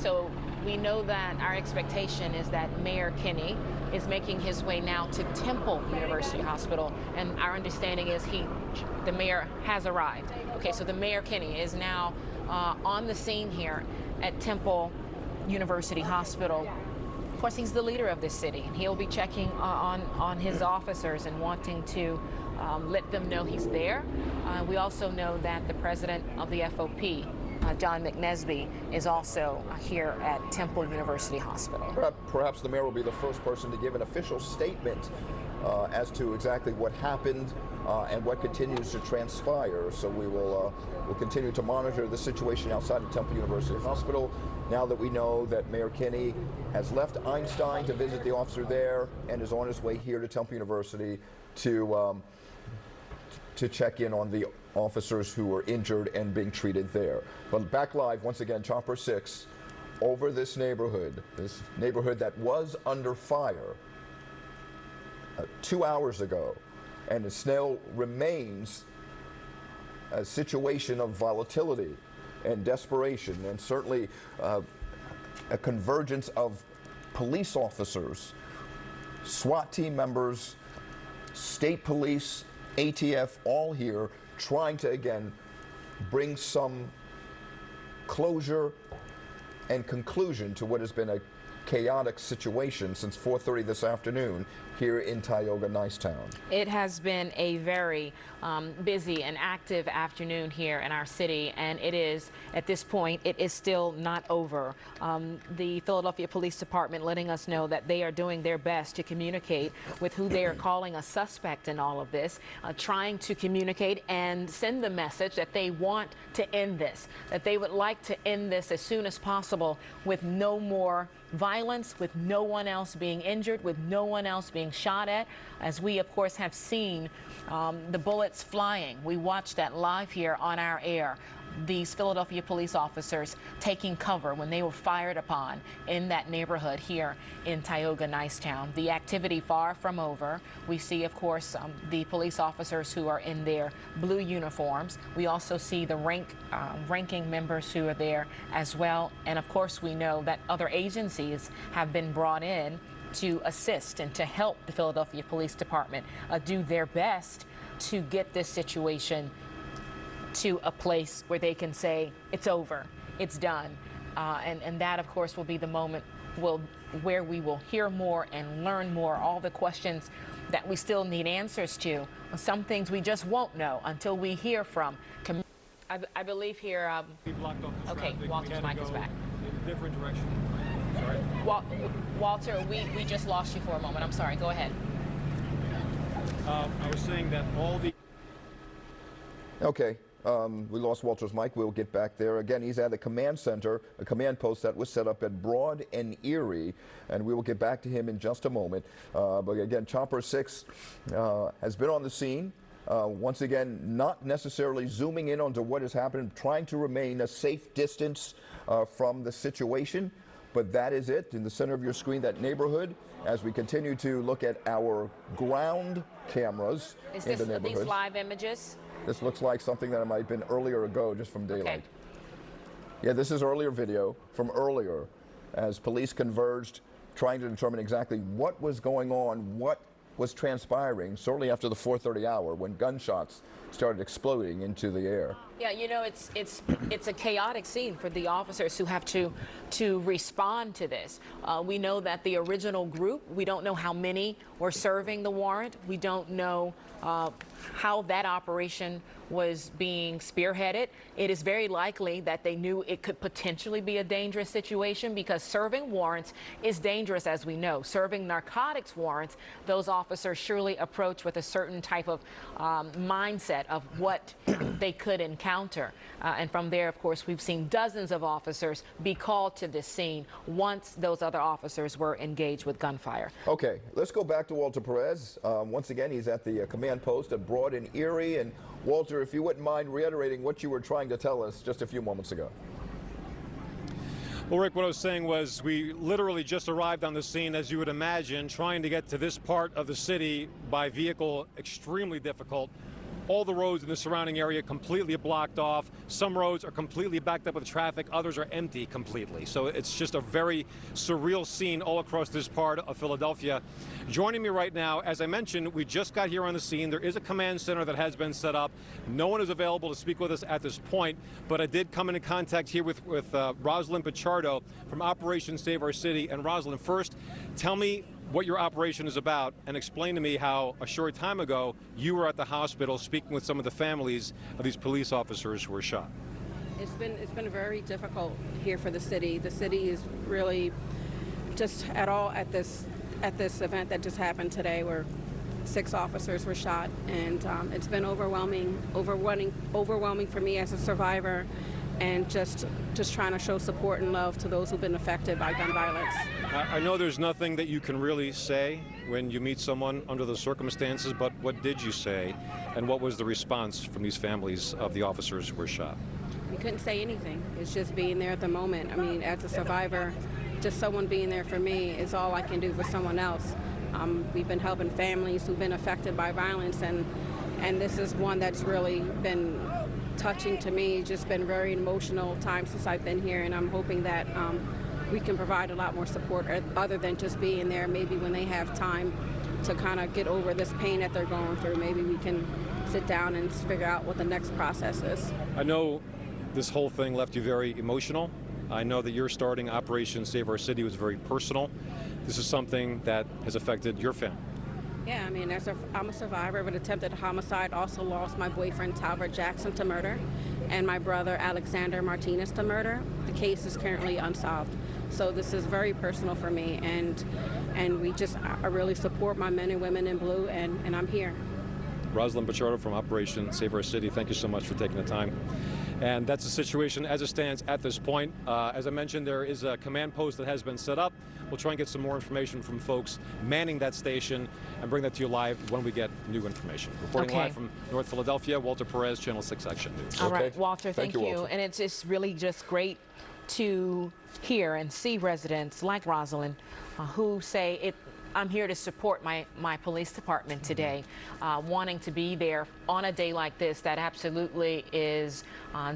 So we know that our expectation is that Mayor Kenney is making his way now to Temple University Hospital, and our understanding is the mayor has arrived. Okay, so the Mayor Kenney is now on the scene here at Temple University Hospital. Of course, he's the leader of this city, and he'll be checking on his officers and wanting to let them know he's there. We also know that the president of the FOP, John McNesby, is also here at Temple University Hospital. Perhaps the mayor will be the first person to give an official statement as to exactly what happened and what continues to transpire. So we'll continue to monitor the situation outside of Temple University Hospital now that we know that Mayor Kenney has left Einstein to visit the officer there and is on his way here to Temple University to check in on the officers who were injured and being treated there. But back live, once again, Chopper 6 over this neighborhood that was under fire 2 hours ago, and it still remains a situation of volatility and desperation, and certainly a convergence of police officers, SWAT team members, state police, ATF, all here trying to, again, bring some closure and conclusion to what has been a chaotic situation since 4:30 this afternoon here in Tioga Nicetown. It has been a very busy and active afternoon here in our city, and it is, at this point, it is still not over. The Philadelphia Police Department letting us know that they are doing their best to communicate with who they are calling a suspect in all of this, trying to communicate and send the message that they want to end this, that they would like to end this as soon as possible with no more violence, with no one else being injured, with no one else being shot at, as we of course have seen the bullets flying. We watched that live here on our air. These Philadelphia police officers taking cover when they were fired upon in that neighborhood here in Tioga Nicetown. The activity far from over. We see, of course, the police officers who are in their blue uniforms. We also see the ranking members who are there as well. And of course, we know that other agencies have been brought in to assist and to help the Philadelphia Police Department do their best to get this situation to a place where they can say it's over, it's done. And that, of course, will be the moment where we will hear more and learn more, all the questions that we still need answers to. Some things we just won't know until we hear from. I believe here. Okay, Walter's mic is back. In a different direction. Sorry. Walter, we just lost you for a moment. I'm sorry. Go ahead. I was saying that all the. Okay. We lost Walter's mic. We'll get back there. Again, he's at a command center, a command post that was set up at Broad and Erie, and we will get back to him in just a moment. But again, Chopper 6 has been on the scene. Once again, not necessarily zooming in onto what has happened, trying to remain a safe distance from the situation. But that is it. In the center of your screen, that neighborhood, as we continue to look at our ground cameras in the neighborhood. These live images? This looks like something that might have been earlier ago, just from daylight. Okay. Yeah, this is earlier video from earlier as police converged, trying to determine exactly what was going on, what was transpiring, certainly after the 4:30 hour when gunshots started exploding into the air. Yeah, you know, it's a chaotic scene for the officers who have to respond to this. We know that the original group, we don't know how many were serving the warrant. We don't know how that operation was being spearheaded. It is very likely that they knew it could potentially be a dangerous situation because serving warrants is dangerous, as we know. Serving narcotics warrants, those officers surely approach with a certain type of mindset of what they could encounter. And from there, of course, we've seen dozens of officers be called to this scene once those other officers were engaged with gunfire. Okay, let's go back to Walter Perez. Once again, he's at the command post at Broad and Erie. And Walter, if you wouldn't mind reiterating what you were trying to tell us just a few moments ago. Well, Rick, what I was saying was we literally just arrived on the scene, as you would imagine, trying to get to this part of the city by vehicle, extremely difficult. All the roads in the surrounding area completely blocked off. Some roads are completely backed up with traffic. Others are empty completely. So it's just a very surreal scene all across this part of Philadelphia. Joining me right now, as I mentioned, we just got here on the scene. There is a command center that has been set up. No one is available to speak with us at this point, but I did come into contact here with Rosalind Pichardo from Operation Save Our City. And Rosalind, first, tell me what your operation is about and explain to me how a short time ago you were at the hospital speaking with some of the families of these police officers who were shot. It's been very difficult here for the city. The city is really just at this event that just happened today where 6 officers were shot, and it's been overwhelming for me as a survivor, and just trying to show support and love to those who've been affected by gun violence. I know there's nothing that you can really say when you meet someone under the circumstances, but what did you say, and what was the response from these families of the officers who were shot? We couldn't say anything. It's just being there at the moment. I mean, as a survivor, just someone being there for me is all I can do for someone else. We've been helping families who've been affected by violence, and this is one that's really been touching to me. Just been very emotional time since I've been here, and I'm hoping that we can provide a lot more support other than just being there. Maybe when they have time to kind of get over this pain that they're going through, maybe we can sit down and figure out what the next process is. I know this whole thing left you very emotional. I know that your starting Operation Save Our City was very personal. This is something that has affected your family. Yeah, I mean, I'm a survivor of an attempted homicide. Also lost my boyfriend Talbert Jackson to murder, and my brother Alexander Martinez to murder. The case is currently unsolved. So this is very personal for me, and I really support my men and women in blue, and I'm here. Rosalind Pichardo from Operation Save Our City, thank you so much for taking the time. And that's the situation as it stands at this point. As I mentioned, there is a command post that has been set up. We'll try and get some more information from folks manning that station and bring that to you live when we get new information. Reporting live from North Philadelphia, Walter Perez, Channel 6 Action News. All right, Walter, thank you. Walter. And it's really just great to hear and see residents like Rosalind who say I'm here to support my police department today, wanting to be there on a day like this that absolutely is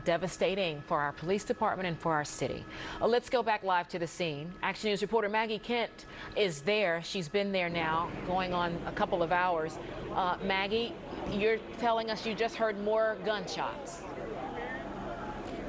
devastating for our police department and for our city. Let's go back live to the scene. Action News reporter Maggie Kent is there. She's been there now, going on a couple of hours. Maggie, you're telling us you just heard more gunshots.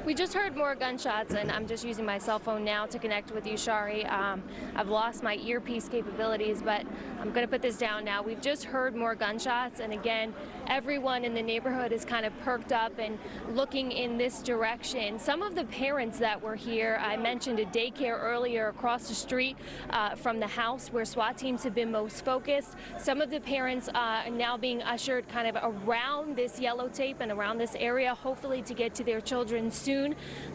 We just heard more gunshots, and I'm just using my cell phone now to connect with you, Shari. I've lost my earpiece capabilities, but I'm going to put this down now. We've just heard more gunshots, and again, everyone in the neighborhood is kind of perked up and looking in this direction. Some of the parents that were here, I mentioned a daycare earlier across the street from the house where SWAT teams have been most focused. Some of the parents are now being ushered kind of around this yellow tape and around this area, hopefully to get to their children soon.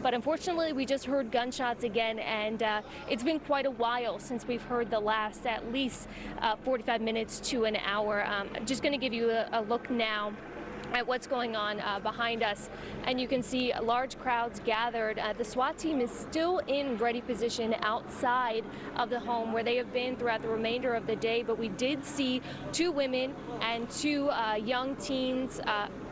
But unfortunately, we just heard gunshots again, and it's been quite a while since we've heard the last, at least 45 minutes to an hour. Just going to give you a look now at what's going on behind us, and you can see large crowds gathered. The SWAT team is still in ready position outside of the home where they have been throughout the remainder of the day, but we did see 2 women and 2 young teens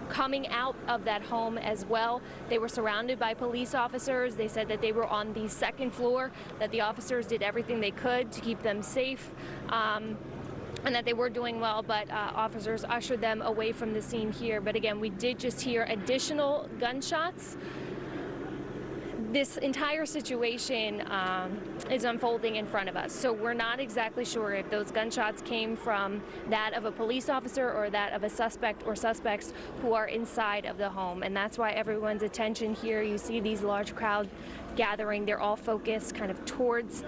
coming out of that home as well. They were surrounded by police officers. They said that they were on the 2nd floor, that the officers did everything they could to keep them safe, and that they were doing well, but officers ushered them away from the scene here. But again, we did just hear additional gunshots. This entire situation is unfolding in front of us, so we're not exactly sure if those gunshots came from that of a police officer or that of a suspect or suspects who are inside of the home, and that's why everyone's attention here. You see these large crowds gathering. They're all focused kind of towards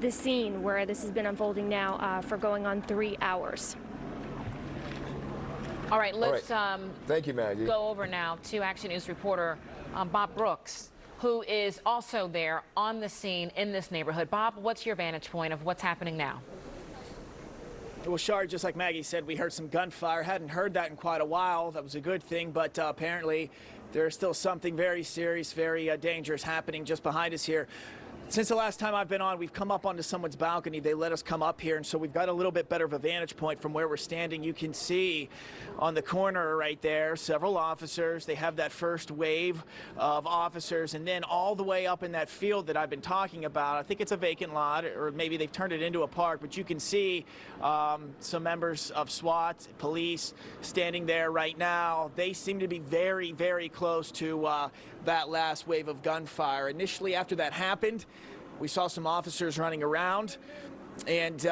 the scene where this has been unfolding now for going on 3 hours. All right, let's Thank you, Maggie. Go over now to Action News reporter Bob Brooks, who is also there on the scene in this neighborhood. Bob, what's your vantage point of what's happening now? Well, Shari, just like Maggie said, we heard some gunfire. Hadn't heard that in quite a while. That was a good thing, but apparently there's still something very serious, very dangerous happening just behind us here. Since the last time I've been on, we've come up onto someone's balcony. They let us come up here, and so we've got a little bit better of a vantage point from where we're standing. You can see on the corner right there several officers. They have that first wave of officers, and then all the way up in that field that I've been talking about, I think it's a vacant lot, or maybe they've turned it into a park, but you can see some members of SWAT, police, standing there right now. They seem to be very, very close to that last wave of gunfire. Initially, after that happened, we saw some officers running around, and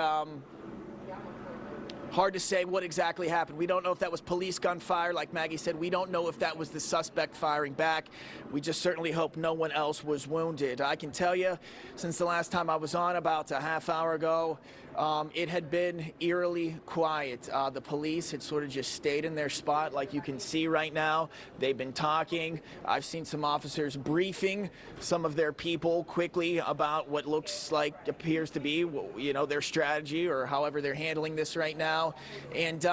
hard to say what exactly happened. We don't know if that was police gunfire, like Maggie said. We don't know if that was the suspect firing back. We just certainly hope no one else was wounded. I can tell you, since the last time I was on about a half hour ago, it had been eerily quiet. The police had sort of just stayed in their spot, like you can see right now. They've been talking. I've seen some officers briefing some of their people quickly about what looks like, appears to be, you know, their strategy or however they're handling this right now. And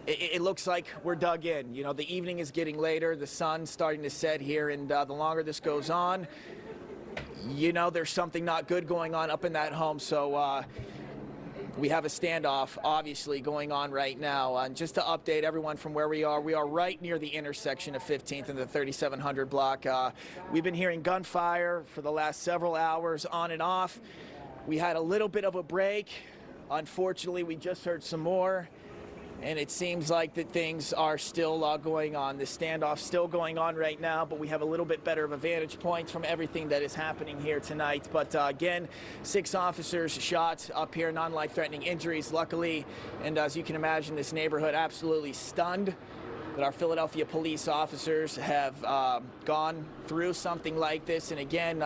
it looks like we're dug in. You know, the evening is getting later. The sun's starting to set here, and the longer this goes on, you know, there's something not good going on up in that home. So we have a standoff, obviously, going on right now. And just to update everyone from where we are right near the intersection of 15th and the 3700 block. We've been hearing gunfire for the last several hours, on and off. We had a little bit of a break. Unfortunately, we just heard some more. And it seems like that things are still going on. The standoff's still going on right now, but we have a little bit better of a vantage point from everything that is happening here tonight. But again, 6 officers shot up here, non-life-threatening injuries, luckily. And as you can imagine, this neighborhood absolutely stunned that our Philadelphia police officers have gone through something like this. And again,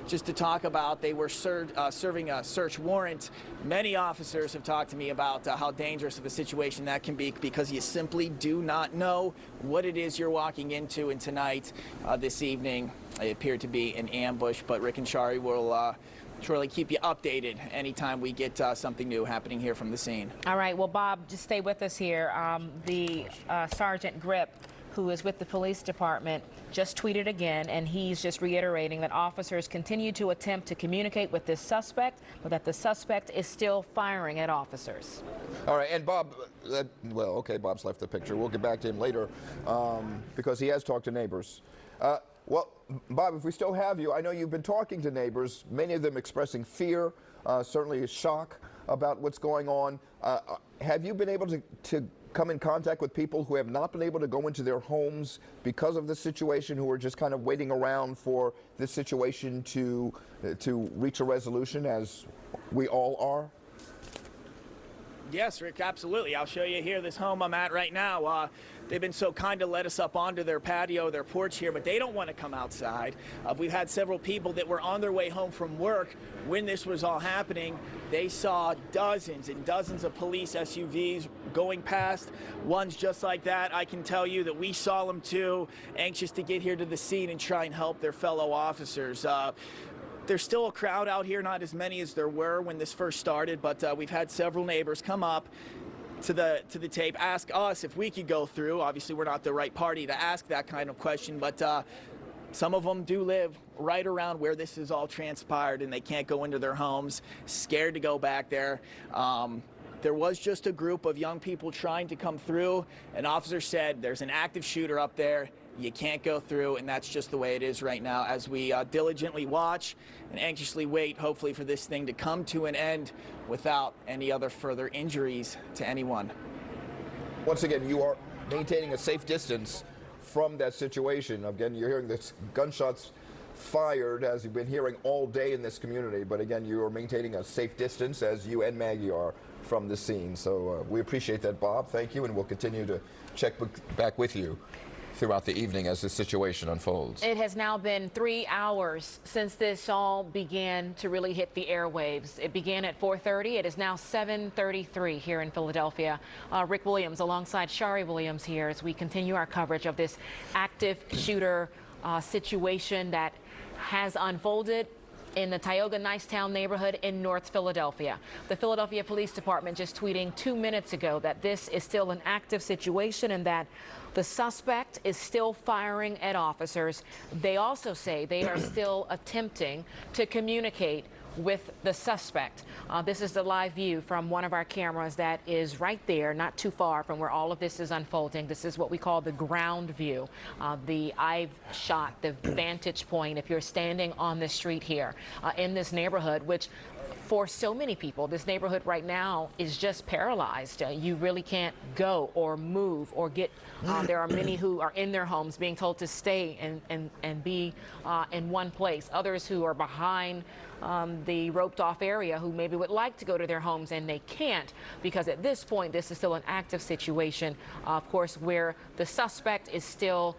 just to talk about, they were serving a search warrant. Many officers have talked to me about how dangerous of a situation that can be, because you simply do not know what it is you're walking into. And tonight, this evening, it appeared to be an ambush, but Rick and Shari will surely keep you updated anytime we get something new happening here from the scene. All right, well, Bob, just stay with us here. The Sergeant Grip, who is with the police department, just tweeted again, and he's just reiterating that officers continue to attempt to communicate with this suspect, but that the suspect is still firing at officers. All right, and Bob, well, okay, Bob's left the picture. We'll get back to him later because he has talked to neighbors. Well, Bob, if we still have you, I know you've been talking to neighbors, many of them expressing fear, certainly a shock about what's going on. Have you been able to come in contact with people who have not been able to go into their homes because of this situation, who are just kind of waiting around for this situation to reach a resolution, as we all are? Yes, Rick, absolutely. I'll show you here, this home I'm at right now. They've been so kind to let us up onto their patio, their porch here, but they don't want to come outside. We've had several people that were on their way home from work when this was all happening. They saw dozens and dozens of police SUVs going past. Ones just like that. I can tell you that we saw them too, anxious to get here to the scene and try and help their fellow officers. There's still a crowd out here, not as many as there were when this first started, but we've had several neighbors come up to the tape, ask us if we could go through. Obviously, we're not the right party to ask that kind of question, but some of them do live right around where this is all transpired, and they can't go into their homes, scared to go back there. There was just a group of young people trying to come through. An officer said, there's an active shooter up there. You can't go through, and that's just the way it is right now as we diligently watch and anxiously wait, hopefully, for this thing to come to an end without any other further injuries to anyone. Once again, you are maintaining a safe distance from that situation. Again, you're hearing this gunshots fired, as you've been hearing all day in this community, but again, you are maintaining a safe distance, as you and Maggie are, from the scene. So we appreciate that, Bob. Thank you, and we'll continue to check back with you throughout the evening as the situation unfolds. It has now been 3 hours since this all began to really hit the airwaves. It began at 4:30. It is now 7:33 here in Philadelphia. Rick Williams alongside Shari Williams here as we continue our coverage of this active shooter situation that has unfolded in the Tioga Nicetown neighborhood in North Philadelphia. The Philadelphia Police Department just tweeting 2 minutes ago that this is still an active situation and that the suspect is still firing at officers. They also say they are still attempting to communicate with the suspect. This is the live view from one of our cameras that is right there, not too far from where all of this is unfolding. This is what we call the ground view, the eye shot, the vantage point if you're standing on the street here in this neighborhood, which for so many people, this neighborhood right now is just paralyzed. You really can't go or move or get, there are many who are in their homes being told to stay and be in one place. Others who are behind the roped off area who maybe would like to go to their homes and they can't, because at this point this is still an active situation, of course, where the suspect is still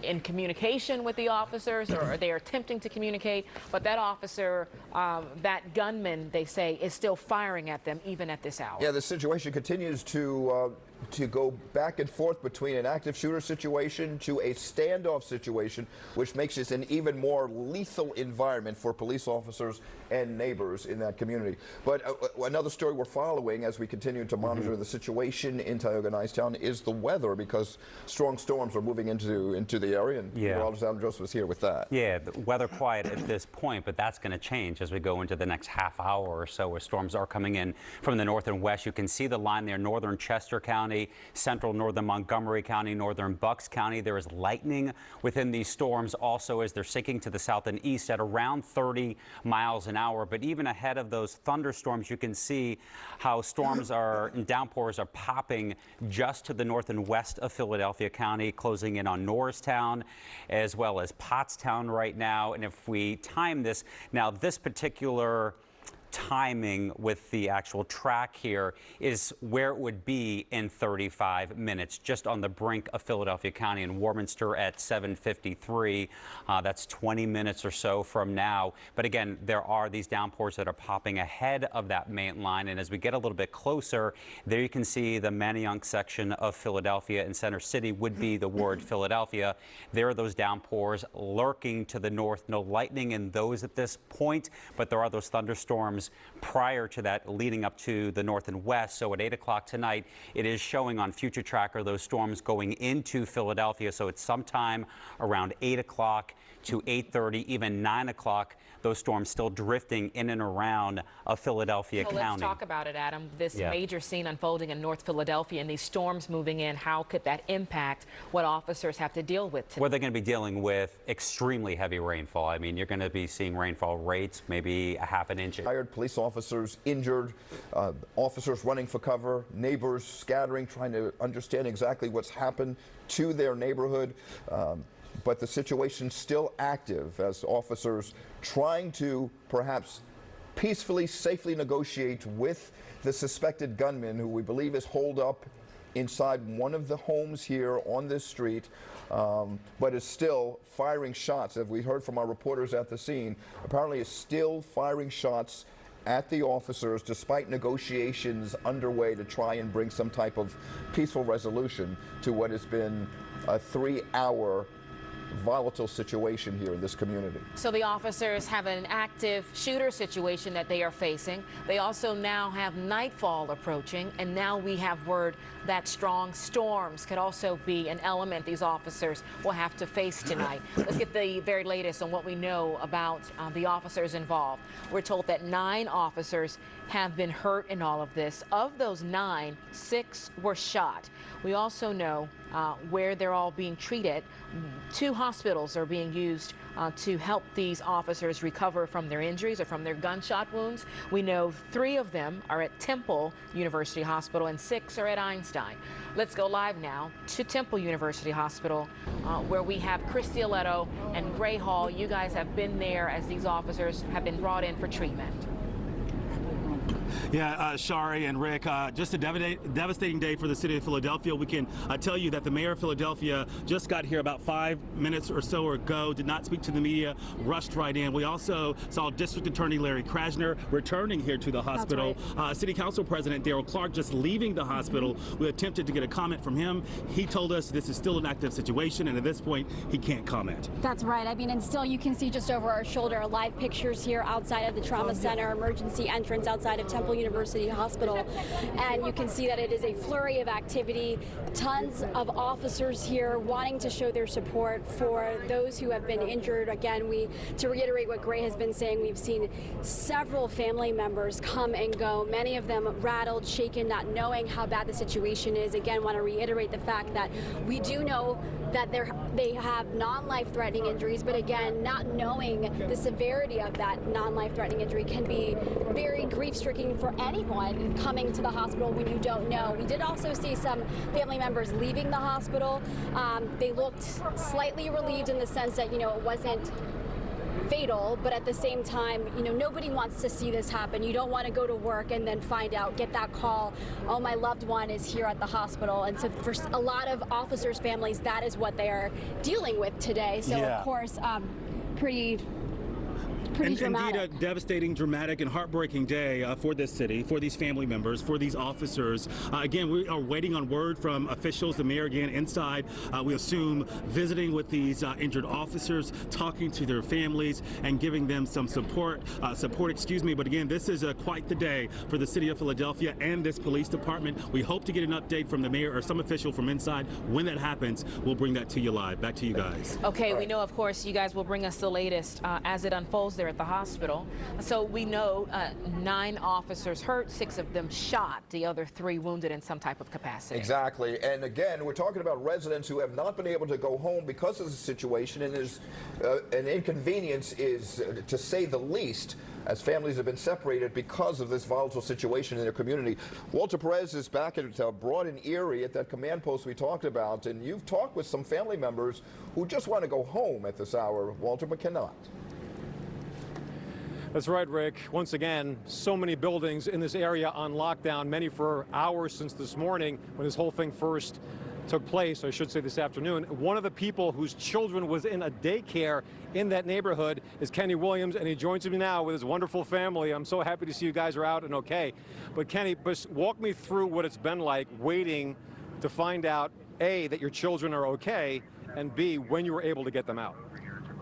in communication with the officers, or they are attempting to communicate, but that officer, that gunman, they say, is still firing at them even at this hour. Yeah, the situation continues to go back and forth between an active shooter situation to a standoff situation, which makes this an even more lethal environment for police officers and neighbors in that community. But another story we're following as we continue to monitor the situation in Tioga Nicetown is the weather, because strong storms are moving into the area, and Andros was here with that. Yeah, the weather quiet at this point, but that's going to change as we go into the next half hour or so, where storms are coming in from the north and west. You can see the line there, northern Chester County, central northern Montgomery County, northern Bucks County. There is lightning within these storms also as they're sinking to the south and east at around 30 miles an hour. But even ahead of those thunderstorms, you can see how storms and downpours are popping just to the north and west of Philadelphia County, closing in on Norristown as well as Pottstown right now. And if we time this, now this particular timing with the actual track here is where it would be in 35 minutes, just on the brink of Philadelphia County in Warminster at 7:53. That's 20 minutes or so from now. But again, there are these downpours that are popping ahead of that main line. And as we get a little bit closer, there you can see the Manayunk section of Philadelphia, and Center City would be the word Philadelphia. There are those downpours lurking to the north. No lightning in those at this point, but there are those thunderstorms storms prior to that leading up to the north and west. So at 8 o'clock tonight, it is showing on Future Tracker those storms going into Philadelphia. So it's sometime around 8 o'clock to 8:30, even 9 o'clock. Those storms still drifting in and around of Philadelphia County. Let's talk about it, Adam. This major scene unfolding in North Philadelphia and these storms moving in, how could that impact what officers have to deal with today? Well, they're going to be dealing with extremely heavy rainfall. I mean, you're going to be seeing rainfall rates, maybe a half an inch. Tired police officers injured, officers running for cover, neighbors scattering, trying to understand exactly what's happened to their neighborhood. But the situation's still active as officers trying to perhaps peacefully, safely negotiate with the suspected gunman who we believe is holed up inside one of the homes here on this street, but is still firing shots. As we heard from our reporters at the scene, apparently is still firing shots at the officers despite negotiations underway to try and bring some type of peaceful resolution to what has been a 3-hour volatile situation here in this community. So the officers have an active shooter situation that they are facing. They also now have nightfall approaching, and now we have word that strong storms could also be an element these officers will have to face tonight. Let's get the very latest on what we know about the officers involved. We're told that 9 officers have been hurt in all of this. Of those 9, 6 were shot. We also know where they're all being treated. 2 hospitals are being used to help these officers recover from their injuries or from their gunshot wounds. We know 3 of them are at Temple University Hospital and 6 are at Einstein. Let's go live now to Temple University Hospital, where we have Chris Cioletto and Gray Hall. You guys have been there as these officers have been brought in for treatment. Yeah, Shari and Rick, just a devastating day for the city of Philadelphia. We can tell you that the mayor of Philadelphia just got here about 5 minutes or so ago, did not speak to the media, rushed right in. We also saw District Attorney Larry Krasner returning here to the hospital. Right. City Council President Darrell Clark just leaving the hospital. We attempted to get a comment from him. He told us this is still an active situation, and at this point, he can't comment. That's right. I mean, and still you can see just over our shoulder live pictures here outside of the trauma center, emergency entrance outside of Temple University Hospital, and you can see that it is a flurry of activity. Tons of officers here wanting to show their support for those who have been injured. Again, to reiterate what Gray has been saying, we've seen several family members come and go, many of them rattled, shaken, not knowing how bad the situation is. Again, want to reiterate the fact that we do know that they have non-life-threatening injuries, but again, not knowing the severity of that non-life-threatening injury can be very grief-striking for anyone coming to the hospital when you don't know. We did also see some family members leaving the hospital. They looked slightly relieved in the sense that, it wasn't fatal, but at the same time, nobody wants to see this happen. You don't want to go to work and then find out, get that call, oh, my loved one is here at the hospital. And so for a lot of officers' families, that is what they are dealing with today. So of course, pretty dramatic. Indeed, a devastating, dramatic, and heartbreaking day for this city, for these family members, for these officers. Again, we are waiting on word from officials, the mayor again inside, we assume visiting with these injured officers, talking to their families, and giving them some support. But again, this is quite the day for the city of Philadelphia and this police department. We hope to get an update from the mayor or some official from inside. When that happens, we'll bring that to you live. Back to you guys. Okay, we know, of course, you guys will bring us the latest as it unfolds there at the hospital. So we know 9 officers hurt, 6 of them shot, the other 3 wounded in some type of capacity. Exactly. And again, we're talking about residents who have not been able to go home because of the situation, and there's an inconvenience is, to say the least, as families have been separated because of this volatile situation in their community. Walter Perez is back at Broad and Erie at that command post we talked about, and you've talked with some family members who just want to go home at this hour, Walter, but cannot. That's right, Rick. Once again, so many buildings in this area on lockdown, many for hours since this morning when this whole thing first took place, I should say this afternoon. One of the people whose children was in a daycare in that neighborhood is Kenny Williams, and he joins me now with his wonderful family. I'm so happy to see you guys are out and okay. But Kenny, just walk me through what it's been like waiting to find out, A, that your children are okay, and B, when you were able to get them out.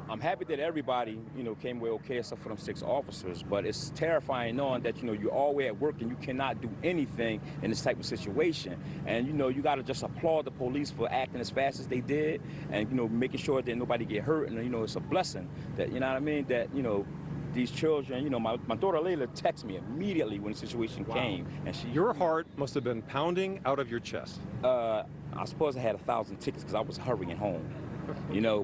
I'm happy that everybody, came away okay except for them 6 officers, but it's terrifying knowing that, you're all the way at work and you cannot do anything in this type of situation. And, you got to just applaud the police for acting as fast as they did and, making sure that nobody get hurt. And, it's a blessing that, that, these children, my daughter Layla texted me immediately when the situation came. And Your heart must have been pounding out of your chest. I suppose I had 1,000 tickets because I was hurrying home,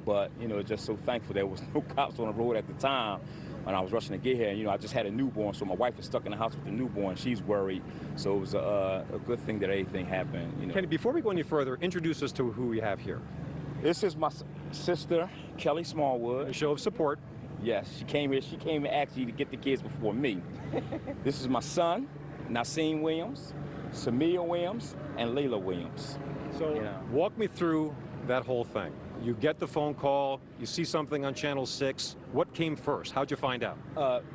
but, just so thankful there was no cops on the road at the time when I was rushing to get here. I just had a newborn, so my wife is stuck in the house with the newborn. She's worried, so it was a good thing that everything happened. Kenny, before we go any further, introduce us to who we have here. This is my sister, Kelly Smallwood. A show of support. Yes, she came here. She came actually to get the kids before me. This is my son, Nassim Williams, Samia Williams, and Layla Williams. So walk me through that whole thing. You get the phone call, you see something on Channel 6. What came first? How'd you find out?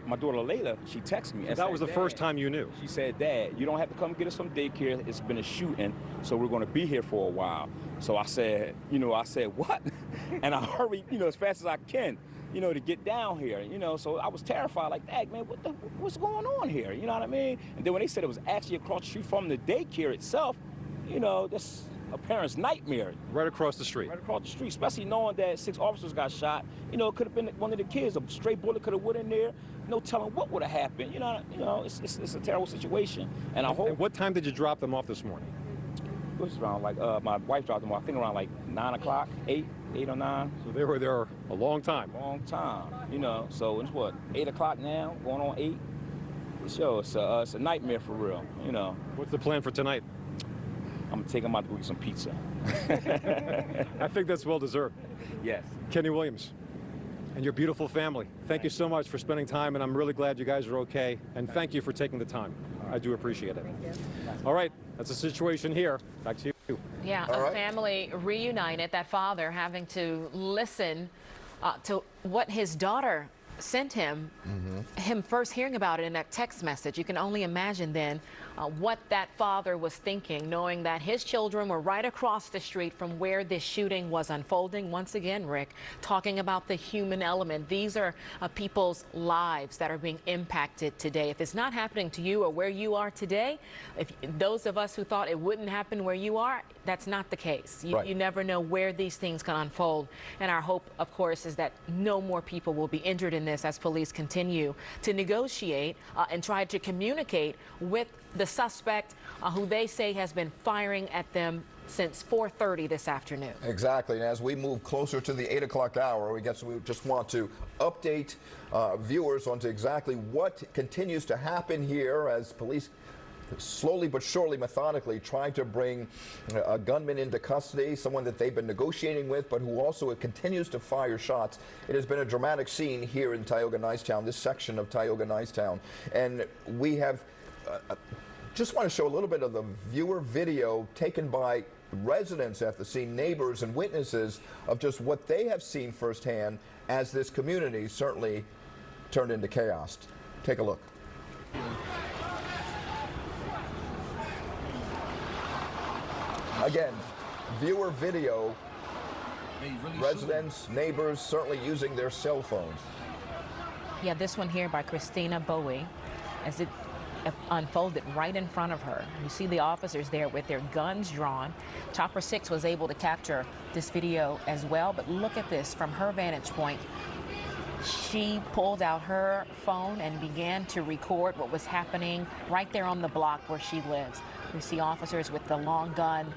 My daughter Layla, she texted me. So that was the first time you knew? She said, Dad, you don't have to come get us from daycare. It's been a shooting, so we're going to be here for a while. So I said, what? And I hurried, as fast as I can, to get down here, So I was terrified, like, Dad, man, what's going on here? You know what I mean? And then when they said it was actually across the street from the daycare itself, that's a parent's nightmare. Right across the street. Right across the street, especially knowing that 6 officers got shot. It could have been one of the kids. A stray bullet could have went in there. No telling what would have happened. It's a terrible situation. And I hope. And what time did you drop them off this morning? It was around my wife dropped them off, I think around 9 o'clock, 8 or 9. So they were there a long time. Long time, So it's what, 8 o'clock now, going on 8? It's a nightmare for real, What's the plan for tonight? I'm gonna take them out to go get some pizza. I think that's well deserved. Yes. Kenny Williams and your beautiful family, thank you so much for spending time, and I'm really glad you guys are okay, and thank you for taking the time. I do appreciate it. All right, that's the situation here. Back to you. Yeah, a family reunited, that father having to listen to what his daughter sent him, him first hearing about it in that text message. You can only imagine then what that father was thinking, knowing that his children were right across the street from where this shooting was unfolding. Once again, Rick, talking about the human element. These are people's lives that are being impacted today. If it's not happening to you or where you are today, if those of us who thought it wouldn't happen where you are, that's not the case. You never know where these things can unfold. And our hope, of course, is that no more people will be injured in this as police continue to negotiate and try to communicate with the suspect who they say has been firing at them since 4:30 this afternoon. Exactly. And as we move closer to the 8 o'clock hour, we just want to update viewers onto exactly what continues to happen here as police slowly but surely, methodically, trying to bring a gunman into custody, someone that they've been negotiating with, but who also continues to fire shots. It has been a dramatic scene here in Tioga Nicetown, this section of Tioga Nicetown. And we have just want to show a little bit of the viewer video taken by residents at the scene, neighbors and witnesses of just what they have seen firsthand as this community certainly turned into chaos. Take a look. Again, viewer video, residents, neighbors certainly using their cell phones. Yeah, this one here by Christina Bowie, as it unfolded right in front of her. You see the officers there with their guns drawn. Chopper 6 was able to capture this video as well, but look at this from her vantage point. She pulled out her phone and began to record what was happening right there on the block where she lives. We see officers with the long gun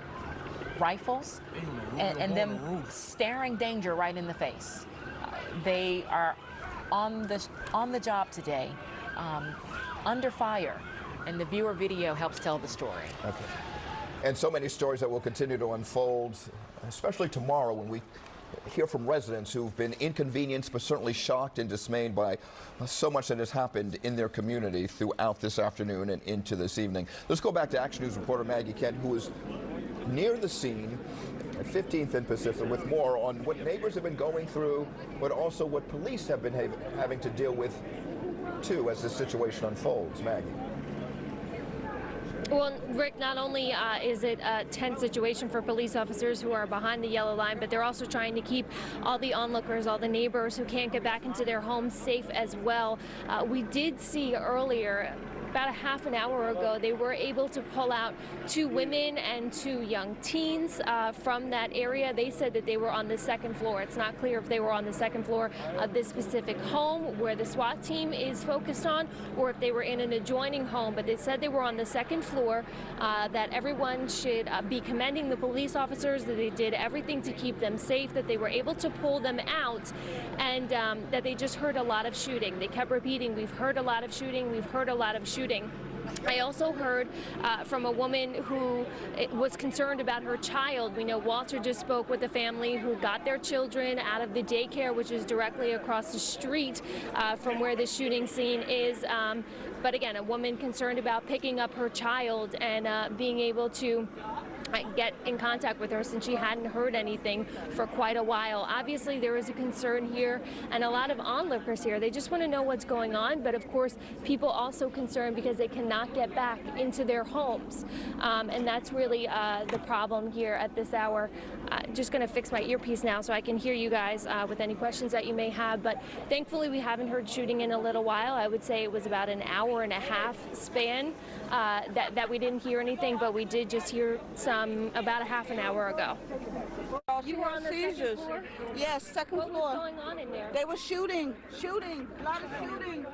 rifles and them staring danger right in the face. They are on the job today, under fire, and the viewer video helps tell the story. Okay. And so many stories that will continue to unfold, especially tomorrow when we hear from residents who've been inconvenienced but certainly shocked and dismayed by so much that has happened in their community throughout this afternoon and into this evening. Let's go back to Action News reporter Maggie Kent, who is near the scene at 15th and Pacific with more on what neighbors have been going through, but also what police have been having to deal with too as this situation unfolds. Maggie. Well, Rick, not only is it a tense situation for police officers who are behind the yellow line, but they're also trying to keep all the onlookers, all the neighbors who can't get back into their homes safe as well. We did see earlier, about a half an hour ago, they were able to pull out 2 women and 2 young teens from that area. They said that they were on the 2nd floor. It's not clear if they were on the 2nd floor of this specific home where the SWAT team is focused on, or if they were in an adjoining home, but they said they were on the 2nd floor, that everyone should be commending the police officers, that they did everything to keep them safe, that they were able to pull them out, and that they just heard a lot of shooting. They kept repeating, "We've heard a lot of shooting, we've heard a lot of shooting." I also heard from a woman who was concerned about her child. We know Walter just spoke with the family who got their children out of the daycare, which is directly across the street from where the shooting scene is. But again, a woman concerned about picking up her child and being able to get in contact with her since she hadn't heard anything for quite a while. Obviously, there is a concern here and a lot of onlookers here. They just want to know what's going on, but of course, people also concerned because they cannot get back into their homes. And that's really the problem here at this hour. Just going to fix my earpiece now so I can hear you guys with any questions that you may have. But thankfully, we haven't heard shooting in a little while. I would say it was about an hour and a half span that we didn't hear anything, but we did just hear some about a half an hour ago. You were on the second floor? Yes, second floor. What was going on in there? They were shooting, a lot of shooting.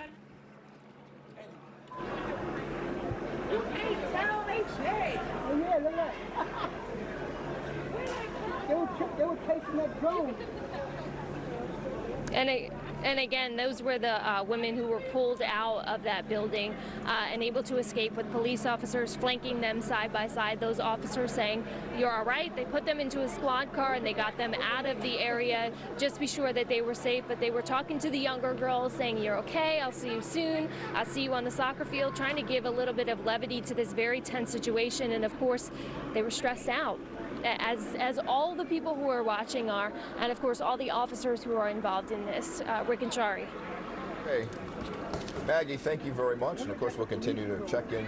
They were chasing that drone. And again, those were the women who were pulled out of that building and able to escape with police officers flanking them side by side. Those officers saying, "You're all right." They put them into a squad car and they got them out of the area just to be sure that they were safe. But they were talking to the younger girls saying, "You're okay, I'll see you soon, I'll see you on the soccer field," trying to give a little bit of levity to this very tense situation. And of course, they were stressed out, as all the people who are watching are, and of course all the officers who are involved in this. Rick and Shari. Hey, Maggie, thank you very much, and of course we'll continue to check in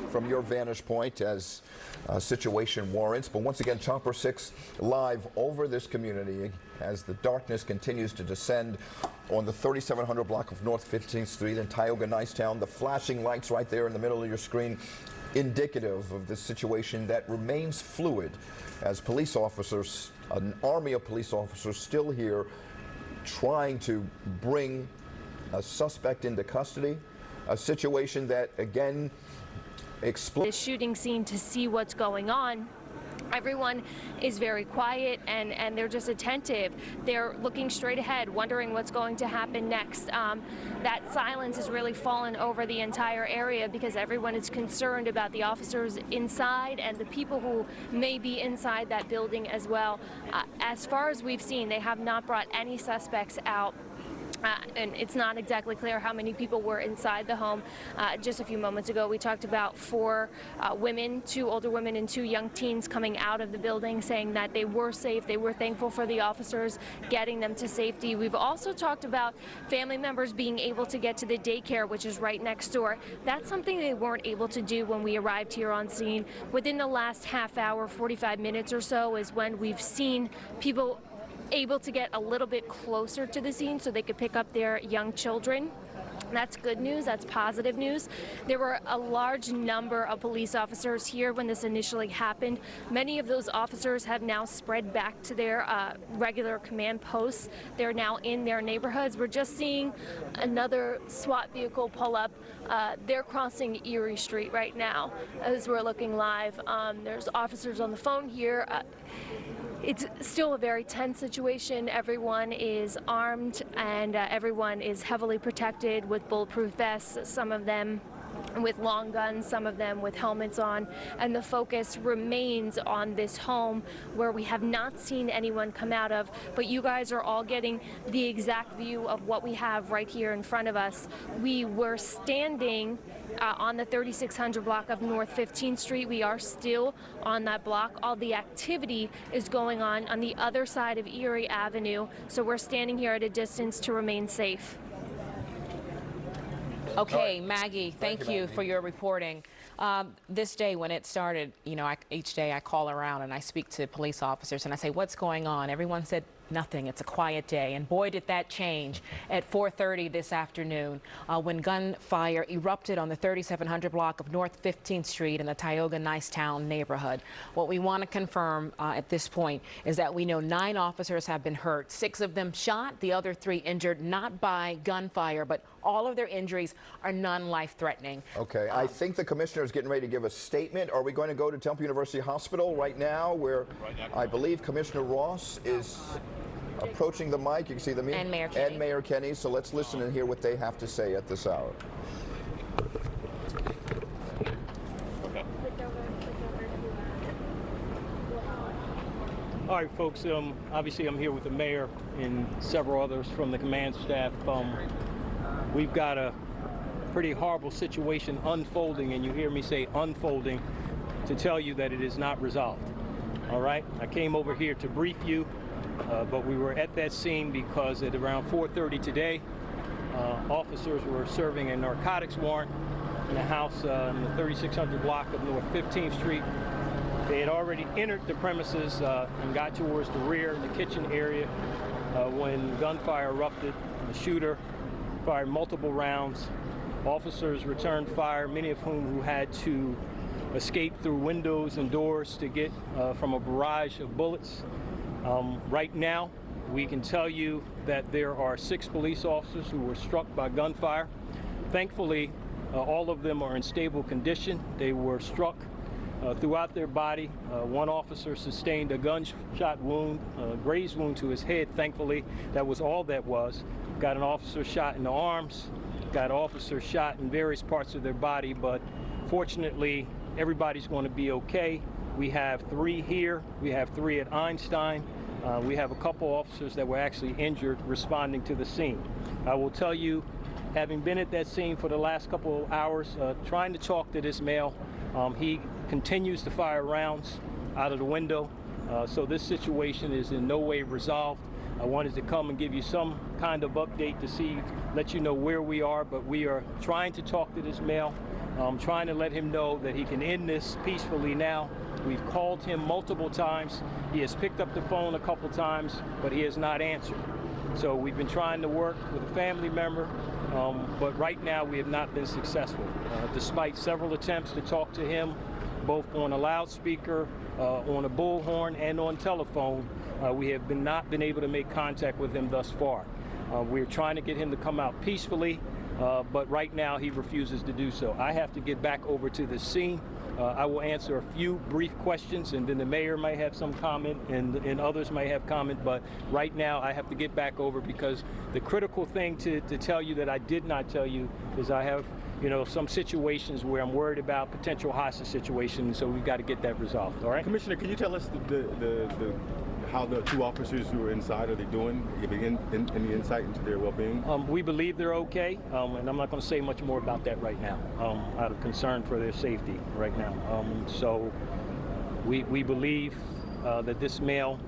from your vantage point as situation warrants. But once again, Chopper 6 live over this community as the darkness continues to descend on the 3700 block of North 15th Street in Tioga Nicetown. The flashing lights right there in the middle of your screen, indicative of this situation that remains fluid as police officers, an army of police officers still here trying to bring a suspect into custody, a situation that again explodes. The shooting scene to see what's going on. Everyone is very quiet and they're just attentive. They're looking straight ahead, wondering what's going to happen next. That silence has really fallen over the entire area because everyone is concerned about the officers inside and the people who may be inside that building as well. As far as we've seen, they have not brought any suspects out. And it's not exactly clear how many people were inside the home. Just a few moments ago, we talked about 4 women, 2 older women and 2 young teens coming out of the building saying that they were safe. They were thankful for the officers getting them to safety. We've also talked about family members being able to get to the daycare, which is right next door. That's something they weren't able to do when we arrived here on scene. Within the last half hour, 45 minutes or so is when we've seen people able to get a little bit closer to the scene so they could pick up their young children. That's good news. That's positive news. There were a large number of police officers here when this initially happened. Many of those officers have now spread back to their regular command posts. They're now in their neighborhoods. We're just seeing another SWAT vehicle pull up. They're crossing Erie Street right now as we're looking live. There's officers on the phone here. It's still a very tense situation. Everyone is armed and everyone is heavily protected with bulletproof vests, some of them with long guns, some of them with helmets on, and the focus remains on this home where we have not seen anyone come out of, but you guys are all getting the exact view of what we have right here in front of us. We were standing on the 3600 block of North 15th Street. We are still on that block. All the activity is going on the other side of Erie Avenue, so we're standing here at a distance to remain safe. Okay, Maggie, thank you Maggie. for your reporting. This day when it started, you know, each day I call around and I speak to police officers and I say, what's going on? Everyone said nothing. It's a quiet day. And boy, did that change at 4:30 this afternoon when gunfire erupted on the 3700 block of North 15th Street in the Tioga Nicetown neighborhood. What we want to confirm at this point is that we know 9 officers have been hurt, 6 of them shot, the other 3 injured, not by gunfire, but all of their injuries are non-life-threatening. Okay, I think the commissioner is getting ready to give a statement. Are we going to go to Temple University Hospital right now, where I believe Commissioner Ross is approaching the mic? You can see the And Mayor Kenny. And Mayor Kenny. So let's listen and hear what they have to say at this hour. All right, folks, obviously I'm here with the mayor and several others from the command staff. We've got a pretty horrible situation unfolding, and you hear me say unfolding to tell you that it is not resolved. All right, I came over here to brief you, but we were at that scene because at around 4:30 today, officers were serving a narcotics warrant in a house in the 3600 block of North 15th Street. They had already entered the premises and got towards the rear, the kitchen area, when gunfire erupted. The shooter fired multiple rounds. Officers returned fire, many of whom had to escape through windows and doors to get from a barrage of bullets. Right now, we can tell you that there are 6 police officers who were struck by gunfire. Thankfully, all of them are in stable condition. They were struck throughout their body. One officer sustained a gunshot wound, a grazed wound to his head. Thankfully, that was all that was. Got an officer shot in the arms, got an officer shot in various parts of their body, but fortunately, everybody's going to be okay. We have 3 here. We have 3 at Einstein. We have a couple officers that were actually injured responding to the scene. I will tell you, having been at that scene for the last couple of hours, trying to talk to this male, he continues to fire rounds out of the window. So this situation is in no way resolved. I wanted to come and give you some kind of update to let you know where we are, but we are trying to talk to this male, trying to let him know that he can end this peacefully now. We've called him multiple times. He has picked up the phone a couple times, but he has not answered. So we've been trying to work with a family member, but right now we have not been successful. Despite several attempts to talk to him, both on a loudspeaker, on a bullhorn, and on telephone, we have not been able to make contact with him thus far. We're trying to get him to come out peacefully, but right now he refuses to do so. I have to get back over to the scene. I will answer a few brief questions, and then the mayor might have some comment, and others might have comment, but right now I have to get back over because the critical thing to tell you that I did not tell you is I have some situations where I'm worried about potential hostage situations, so we've got to get that resolved. All right, Commissioner, can you tell us how the 2 officers who are inside, are they doing? Any insight into their well-being? We believe they're okay, and I'm not going to say much more about that right now, out of concern for their safety right now. So we believe that this male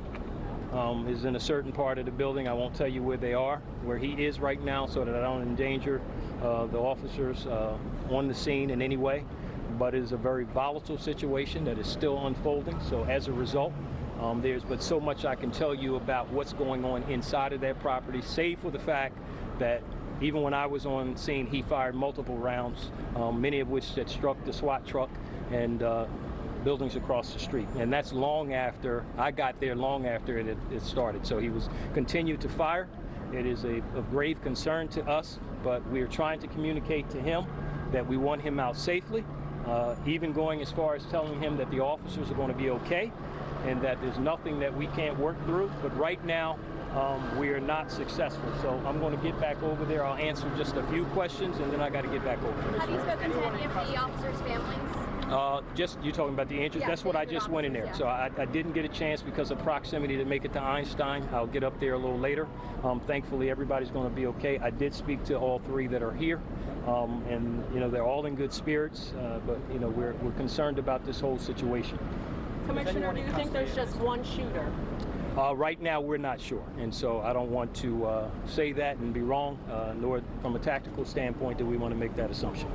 is in a certain part of the building. I won't tell you where they are, where he is right now, so that I don't endanger the officers on the scene in any way. But it is a very volatile situation that is still unfolding. So as a result, there's but so much I can tell you about what's going on inside of that property, save for the fact that even when I was on scene, he fired multiple rounds, many of which that struck the SWAT truck and buildings across the street. And that's long after I got there, long after it started. So he was continued to fire. It is of grave concern to us, but we're trying to communicate to him that we want him out safely, even going as far as telling him that the officers are going to be okay and that there's nothing that we can't work through. But right now, we are not successful. So I'm going to get back over there. I'll answer just a few questions, and then I got to get back over there. Have you spoken to any of the officers' families? Just you're talking about the injuries? Yeah, that's what I just went in there. Yeah. So I didn't get a chance because of proximity to make it to Einstein. I'll get up there a little later. Thankfully, everybody's going to be okay. I did speak to all 3 that are here, and they're all in good spirits. But we're concerned about this whole situation. Commissioner, do you think there's just one shooter? Right now, we're not sure, and so I don't want to say that and be wrong, nor from a tactical standpoint do we want to make that assumption.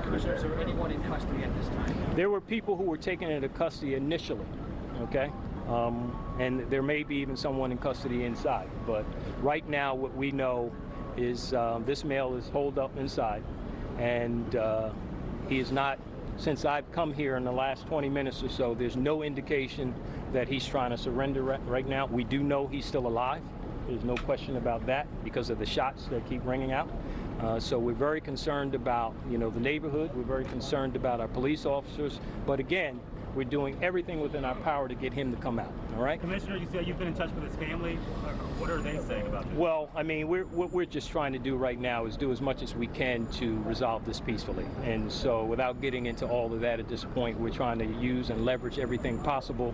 Commissioner, is there anyone in custody at this time? There were people who were taken into custody initially, okay? And there may be even someone in custody inside, but right now what we know is this male is holed up inside, and he is not, since I've come here in the last 20 minutes or so, there's no indication that he's trying to surrender right now. We do know he's still alive. There's no question about that because of the shots that keep ringing out. So we're very concerned about, the neighborhood. We're very concerned about our police officers. But again, we're doing everything within our power to get him to come out. All right. Commissioner, you said you've been in touch with his family. What are they saying about this? Well, I mean, what we're just trying to do right now is do as much as we can to resolve this peacefully. And so without getting into all of that at this point, we're trying to use and leverage everything possible.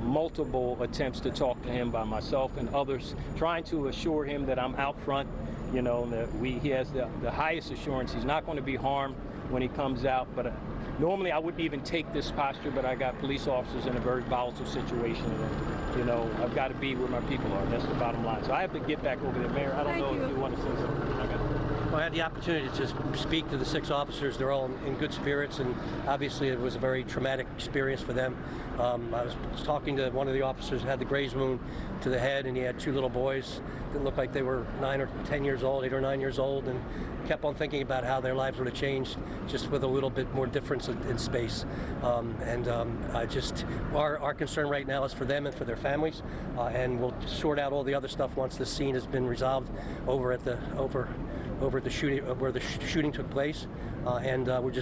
Multiple attempts to talk to him by myself and others, trying to assure him that I'm out front, that he has the highest assurance he's not going to be harmed when he comes out. But normally I wouldn't even take this posture, but I got police officers in a very volatile situation, and I've got to be where my people are. That's the bottom line. So I have to get back over there. Mayor, I don't know if you want to say something. Well, I had the opportunity to speak to the 6 officers. They're all in good spirits, and obviously it was a very traumatic experience for them. I was talking to one of the officers who had the graze wound to the head, and he had 2 little boys that looked like they were 9 or 10 years old, 8 or 9 years old, and kept on thinking about how their lives would have changed just with a little bit more difference in space. Our concern right now is for them and for their families, and we'll sort out all the other stuff once the scene has been resolved over at the shooting where the shooting took place, and we're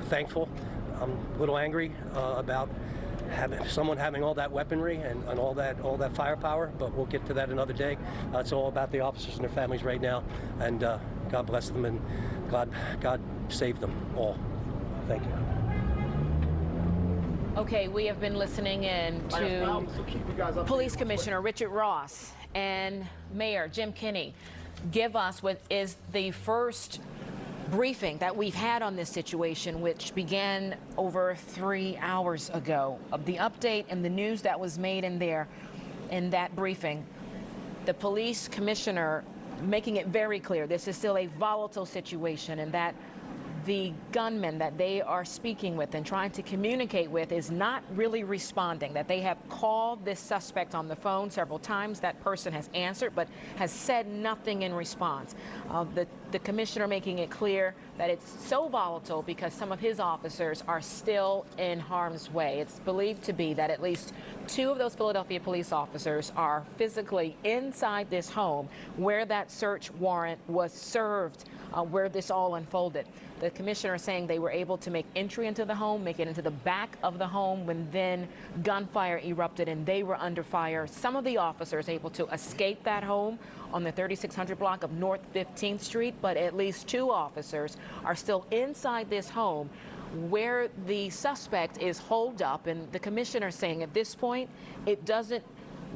thankful. I'm a little angry about someone having all that weaponry and all that firepower, but we'll get to that another day. It's all about the officers and their families right now, and God bless them and God save them all. Thank you. Okay, we have been listening in to Police Commissioner Richard Ross and Mayor Jim Kinney give us what is the first briefing that we've had on this situation, which began over 3 hours ago. Of the update and the news that was made in that briefing, the police commissioner making it very clear this is still a volatile situation, and that the gunman that they are speaking with and trying to communicate with is not really responding, that they have called this suspect on the phone several times. That person has answered but has said nothing in response. The commissioner making it clear that it's so volatile because some of his officers are still in harm's way. It's believed to be that at least 2 of those Philadelphia police officers are physically inside this home where that search warrant was served, where this all unfolded. The commissioner saying they were able to make entry into the home, make it into the back of the home, when then gunfire erupted and they were under fire. Some of the officers able to escape that home on the 3600 block of North 15th Street, but at least 2 officers are still inside this home where the suspect is holed up. And the commissioner saying at this point, it doesn't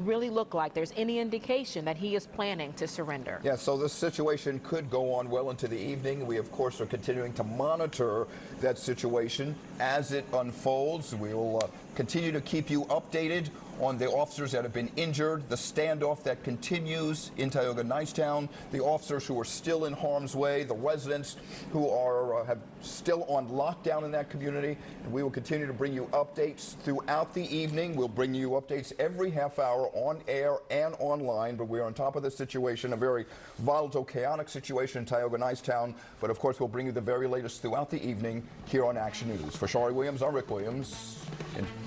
really look like there's any indication that he is planning to surrender. Yeah, so this situation could go on well into the evening. We, of course, are continuing to monitor that situation as it unfolds. We will continue to keep you updated on the officers that have been injured, the standoff that continues in Tioga Nicetown, the officers who are still in harm's way, the residents who are still on lockdown in that community. And we will continue to bring you updates throughout the evening. We'll bring you updates every half hour on air and online, but we're on top of the situation, a very volatile, chaotic situation in Tioga Nicetown. But of course, we'll bring you the very latest throughout the evening here on Action News. For Shari Williams, I'm Rick Williams.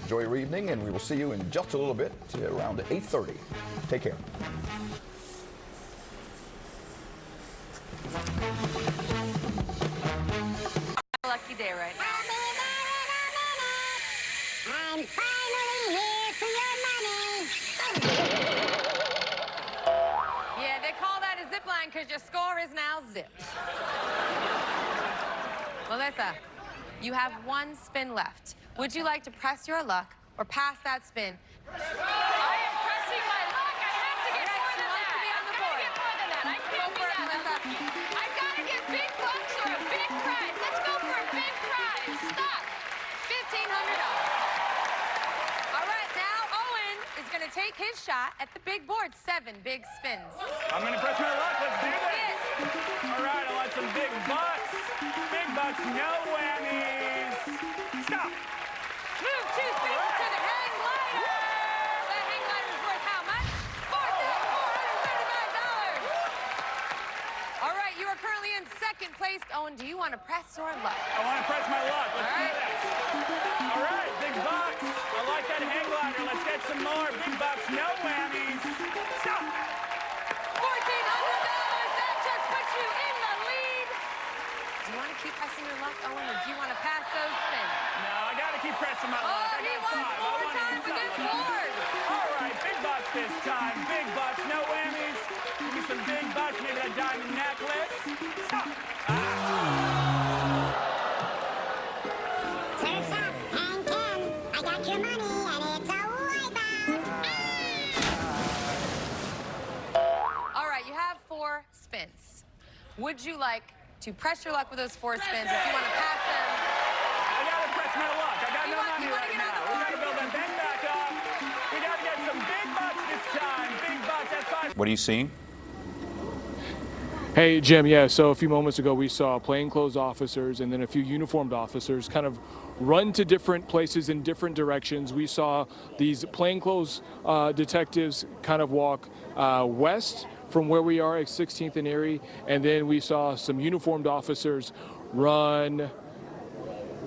Enjoy your evening, and we will see you in just a little bit around 8:30. Take care. Lucky day right now. I'm finally here for your money. Yeah, they call that a zip line because your score is now zipped. Melissa, you have 1 spin left. Would you like to press your luck or pass that spin? I am pressing my luck. I have to get more than that. To be on the board. I gotta get more than that. I can't go for it, Melissa. I gotta get big bucks or a big prize. Let's go for a big prize. Stop. $1,500. All right, now Owen is gonna take take his shot at the big board. 7 big spins. I'm going to press my luck. Let's do this. All right, I want some big bucks. Big bucks, no whammies. Stop. Move 2 spins to the hang glider. That hang glider is worth how much? $4,435. All right, you are currently in second place. Owen, do you want to press your luck? I want to press my luck. Let's do this. All right, big bucks. I like that hang glider. Let's get some more. Big bucks, no whammies. Stop. $1,400. That just puts you in the lead. Do you want to keep pressing your luck, Owen, or do you want to pass those spins? No, I got to keep pressing my luck. Oh, he wants more time with this board. All right, big bucks this time. Big bucks, no whammies. Give me some big bucks, maybe a diamond necklace. Stop. Surf's up, hang 10. I got your money, and it's a wipeout. All right, you have 4 spins. Would you like to press your luck with those 4 spins, or if you want to pass them? I got to press my luck. I got no money right now. We got to build that bank back up. We got to get some big bucks this time. Big bucks at 5. What are you seeing? Hey, Jim, yeah, so a few moments ago we saw plainclothes officers and then a few uniformed officers kind of run to different places in different directions. We saw these plainclothes detectives kind of walk west from where we are at 16th and Erie, and then we saw some uniformed officers run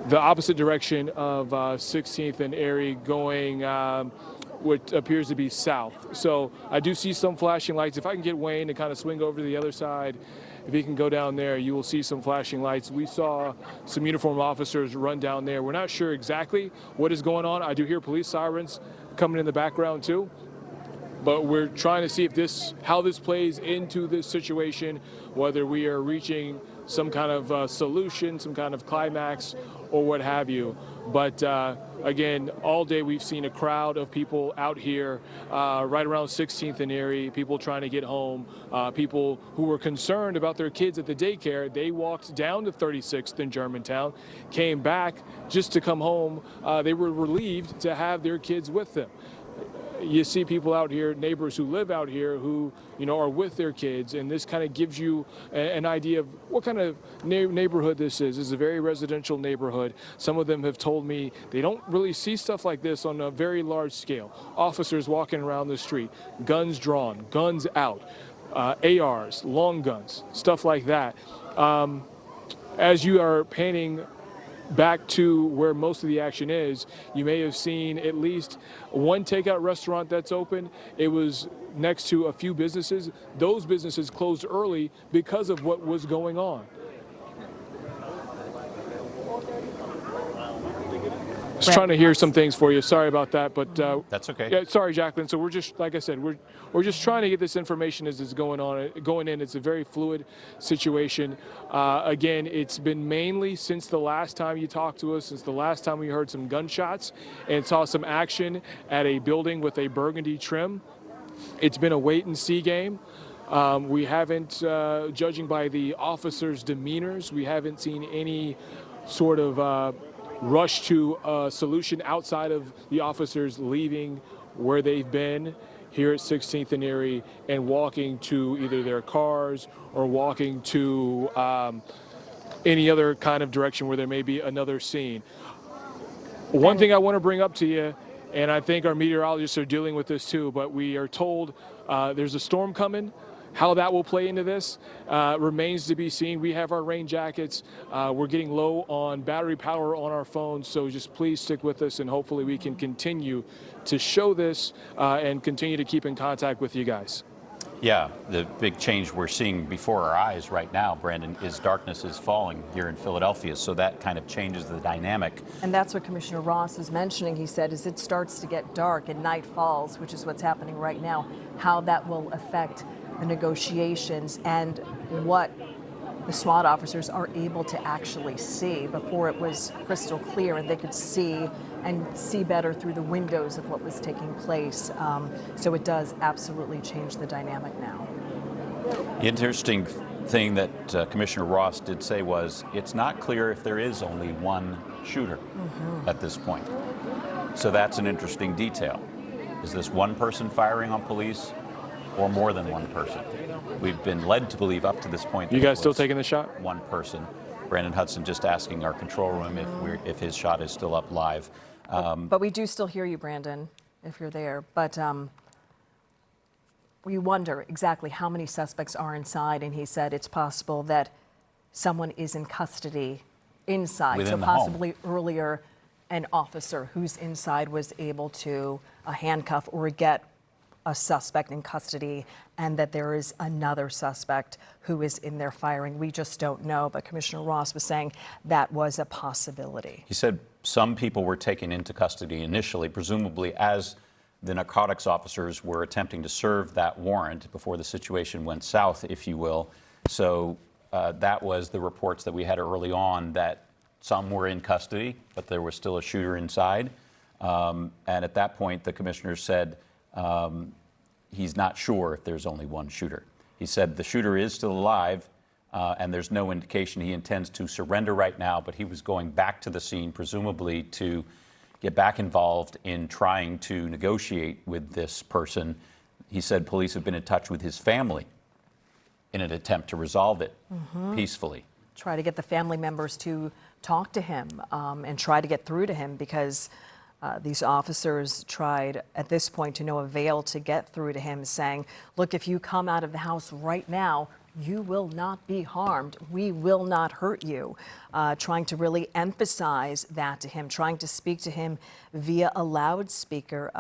the opposite direction of 16th and Erie going what appears to be south. So I do see some flashing lights. If I can get Wayne to kind of swing over to the other side, if he can go down there, you will see some flashing lights. We saw some uniformed officers run down there. We're not sure exactly what is going on. I do hear police sirens coming in the background too, but we're trying to see if how this plays into this situation, whether we are reaching some kind of solution, some kind of climax, or what have you. But again, all day we've seen a crowd of people out here right around 16th and Erie, people trying to get home, people who were concerned about their kids at the daycare. They walked down to 36th in Germantown, came back just to come home. They were relieved to have their kids with them. You see people out here, neighbors who live out here who, are with their kids, and this kind of gives you an idea of what kind of neighborhood this is. This is a very residential neighborhood. Some of them have told me they don't really see stuff like this on a very large scale. Officers walking around the street, guns drawn, guns out, ARs, long guns, stuff like that. As you are painting back to where most of the action is, you may have seen at least one takeout restaurant that's open. It was next to a few businesses. Those businesses closed early because of what was going on. Just trying to hear some things for you. Sorry about that, but that's okay. Yeah, sorry, Jacqueline. So we're just, like I said, we're just trying to get this information as it's going in. It's a very fluid situation. Again, it's been mainly since the last time you talked to us, since the last time we heard some gunshots and saw some action at a building with a burgundy trim. It's been a wait-and-see game. We haven't, judging by the officers' demeanors, we haven't seen any sort of rush to a solution outside of the officers leaving where they've been here at 16th and Erie and walking to either their cars or walking to any other kind of direction where there may be another scene. One thing I want to bring up to you, and I think our meteorologists are dealing with this too, but we are told there's a storm coming. How that will play into this remains to be seen. We have our rain jackets. We're getting low on battery power on our phones, so just please stick with us, and hopefully we can continue to show this and continue to keep in contact with you guys. Yeah, the big change we're seeing before our eyes right now, Brandon, is darkness is falling here in Philadelphia, so that kind of changes the dynamic. And that's what Commissioner Ross was mentioning. He said as it starts to get dark and night falls, which is what's happening right now, how that will affect the negotiations and what the SWAT officers are able to actually see. Before it was crystal clear and they could see better through the windows of what was taking place. So it does absolutely change the dynamic now. The interesting thing that Commissioner Ross did say was it's not clear if there is only one shooter at this point. So that's an interesting detail. Is this one person firing on police or more than one person? We've been led to believe up to this point. You guys still taking the shot? One person. Brandon Hudson just asking our control room if his shot is still up live. But we do still hear you, Brandon, if you're there. But we wonder exactly how many suspects are inside, and he said it's possible that someone is in custody inside. Within so the possibly earlier, an officer who's inside was able to handcuff or get a suspect in custody, and that there is another suspect who is in there firing. We just don't know, but Commissioner Ross was saying that was a possibility. He said some people were taken into custody initially, presumably as the narcotics officers were attempting to serve that warrant before the situation went south, if you will. So that was the reports that we had early on, that some were in custody, but there was still a shooter inside. And at that point, the commissioner said he's not sure if there's only one shooter. He said the shooter is still alive, and there's no indication he intends to surrender right now, but he was going back to the scene, presumably to get back involved in trying to negotiate with this person. He said police have been in touch with his family in an attempt to resolve it peacefully. Try to get the family members to talk to him and try to get through to him, because these officers tried at this point to no avail to get through to him, saying, look, if you come out of the house right now, you will not be harmed. We will not hurt you. Trying to really emphasize that to him, trying to speak to him via a loudspeaker,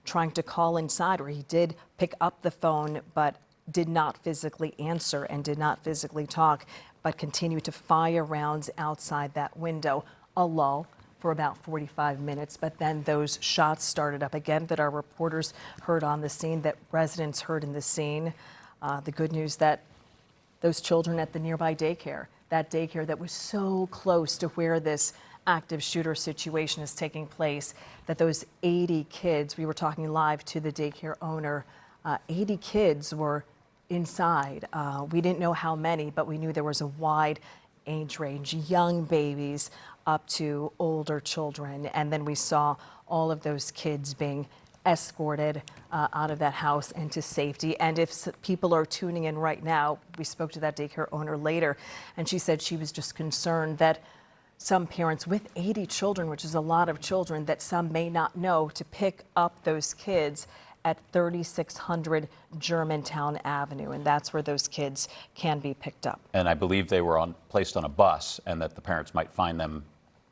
trying to call inside, where he did pick up the phone but did not physically answer and did not physically talk, but continued to fire rounds outside that window. A lull for about 45 minutes, but then those shots started up again that our reporters heard on the scene, that residents heard in the scene. The good news that those children at the nearby daycare, that daycare that was so close to where this active shooter situation is taking place, that those 80 kids, we were talking live to the daycare owner, 80 kids were inside. We didn't know how many, but we knew there was a wide age range, young babies up to older children. And then we saw all of those kids being escorted out of that house into safety. And if people are tuning in right now, we spoke to that daycare owner later, and she said she was just concerned that some parents with 80 children, which is a lot of children, that some may not know to pick up those kids at 3600 Germantown Avenue, and that's where those kids can be picked up. And I believe they were placed on a bus, and that the parents might find them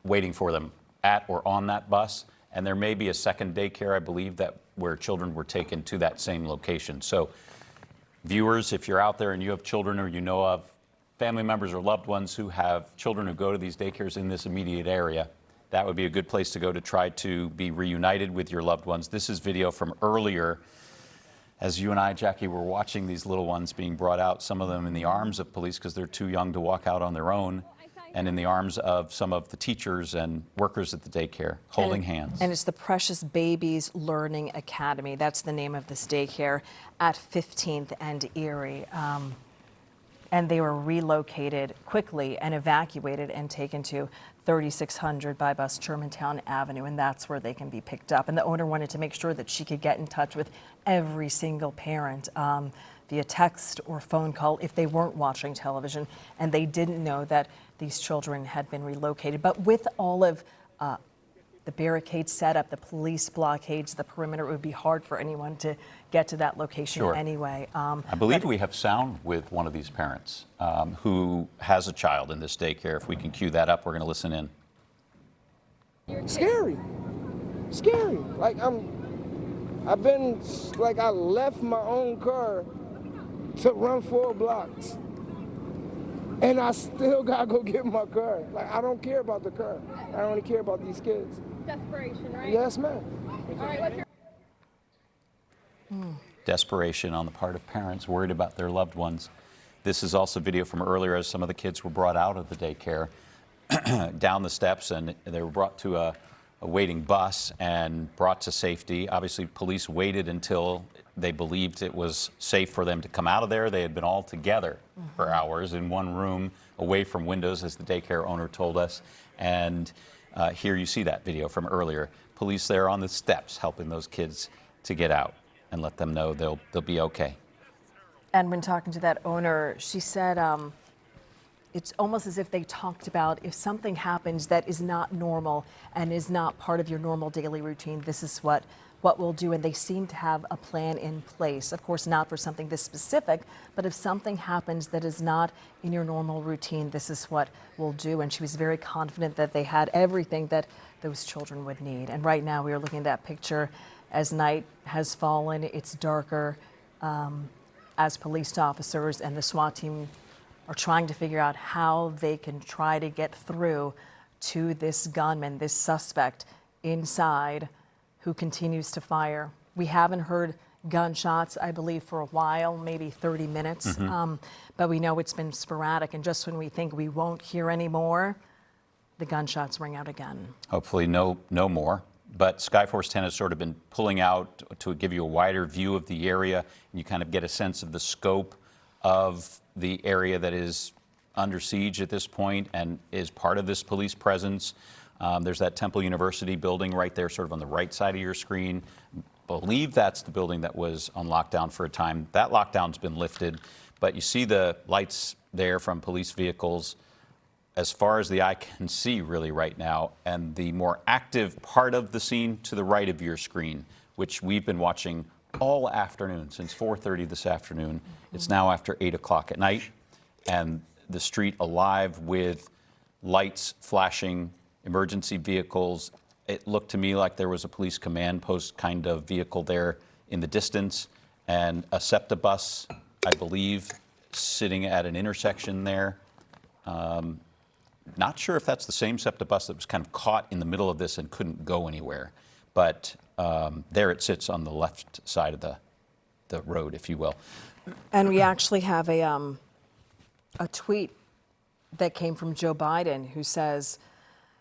waiting for them at or on that bus. And there may be a second daycare, I believe, that where children were taken to that same location. So viewers, if you're out there and you have children, or you know of family members or loved ones who have children who go to these daycares in this immediate area, that would be a good place to go to try to be reunited with your loved ones. This is video from earlier, as you and I, Jackie, were watching these little ones being brought out, some of them in the arms of police because they're too young to walk out on their own, and in the arms of some of the teachers and workers at the daycare, holding hands. And it's the Precious Babies Learning Academy. That's the name of this daycare at 15th and Erie. And they were relocated quickly and evacuated and taken to 3600 by bus Germantown Avenue, and that's where they can be picked up. And the owner wanted to make sure that she could get in touch with every single parent via text or phone call if they weren't watching television and they didn't know that these children had been relocated. But with all of the barricades set up, the police blockades, the perimeter, it would be hard for anyone to get to that location anyway. I believe we have sound with one of these parents who has a child in this daycare. If we can cue that up, we're going to listen in. Scary. Like I left my own car to run 4 blocks. And I still gotta go get my car. Like, I don't care about the car. I only care about these kids. Desperation, right? Yes, ma'am. All right, what's your... Desperation on the part of parents worried about their loved ones. This is also video from earlier as some of the kids were brought out of the daycare down the steps, and they were brought to a waiting bus and brought to safety. Obviously, police waited until they believed it was safe for them to come out of there. They had been all together for hours in one room, away from windows, as the daycare owner told us. And here you see that video from earlier. Police there on the steps helping those kids to get out and let them know they'll be okay. And when talking to that owner, she said it's almost as if they talked about if something happens that is not normal and is not part of your normal daily routine, this is what we'll do. And they seem to have a plan in place. Of course, not for something this specific, but if something happens that is not in your normal routine, this is what we'll do. And she was very confident that they had everything that those children would need. And right now we are looking at that picture as night has fallen. It's darker as police officers and the SWAT team are trying to figure out how they can try to get through to this gunman, this suspect inside who continues to fire. We haven't heard gunshots, I believe, for a while, maybe 30 minutes, but we know it's been sporadic. And just when we think we won't hear any more, the gunshots ring out again. Hopefully no more. But Skyforce 10 has sort of been pulling out to give you a wider view of the area, and you kind of get a sense of the scope of the area that is under siege at this point and is part of this police presence. There's that Temple University building right there, sort of on the right side of your screen. I believe that's the building that was on lockdown for a time. That lockdown's been lifted, but you see the lights there from police vehicles as far as the eye can see really right now. And the more active part of the scene to the right of your screen, which we've been watching all afternoon, since 4:30 this afternoon. It's now after 8 o'clock at night, and the street alive with lights flashing, emergency vehicles. It looked to me like there was a police command post kind of vehicle there in the distance, and a SEPTA bus, I believe, sitting at an intersection there. Not sure if that's the same SEPTA bus that was kind of caught in the middle of this and couldn't go anywhere, but there it sits on the left side of the road, if you will. And we actually have a tweet that came from Joe Biden, who says,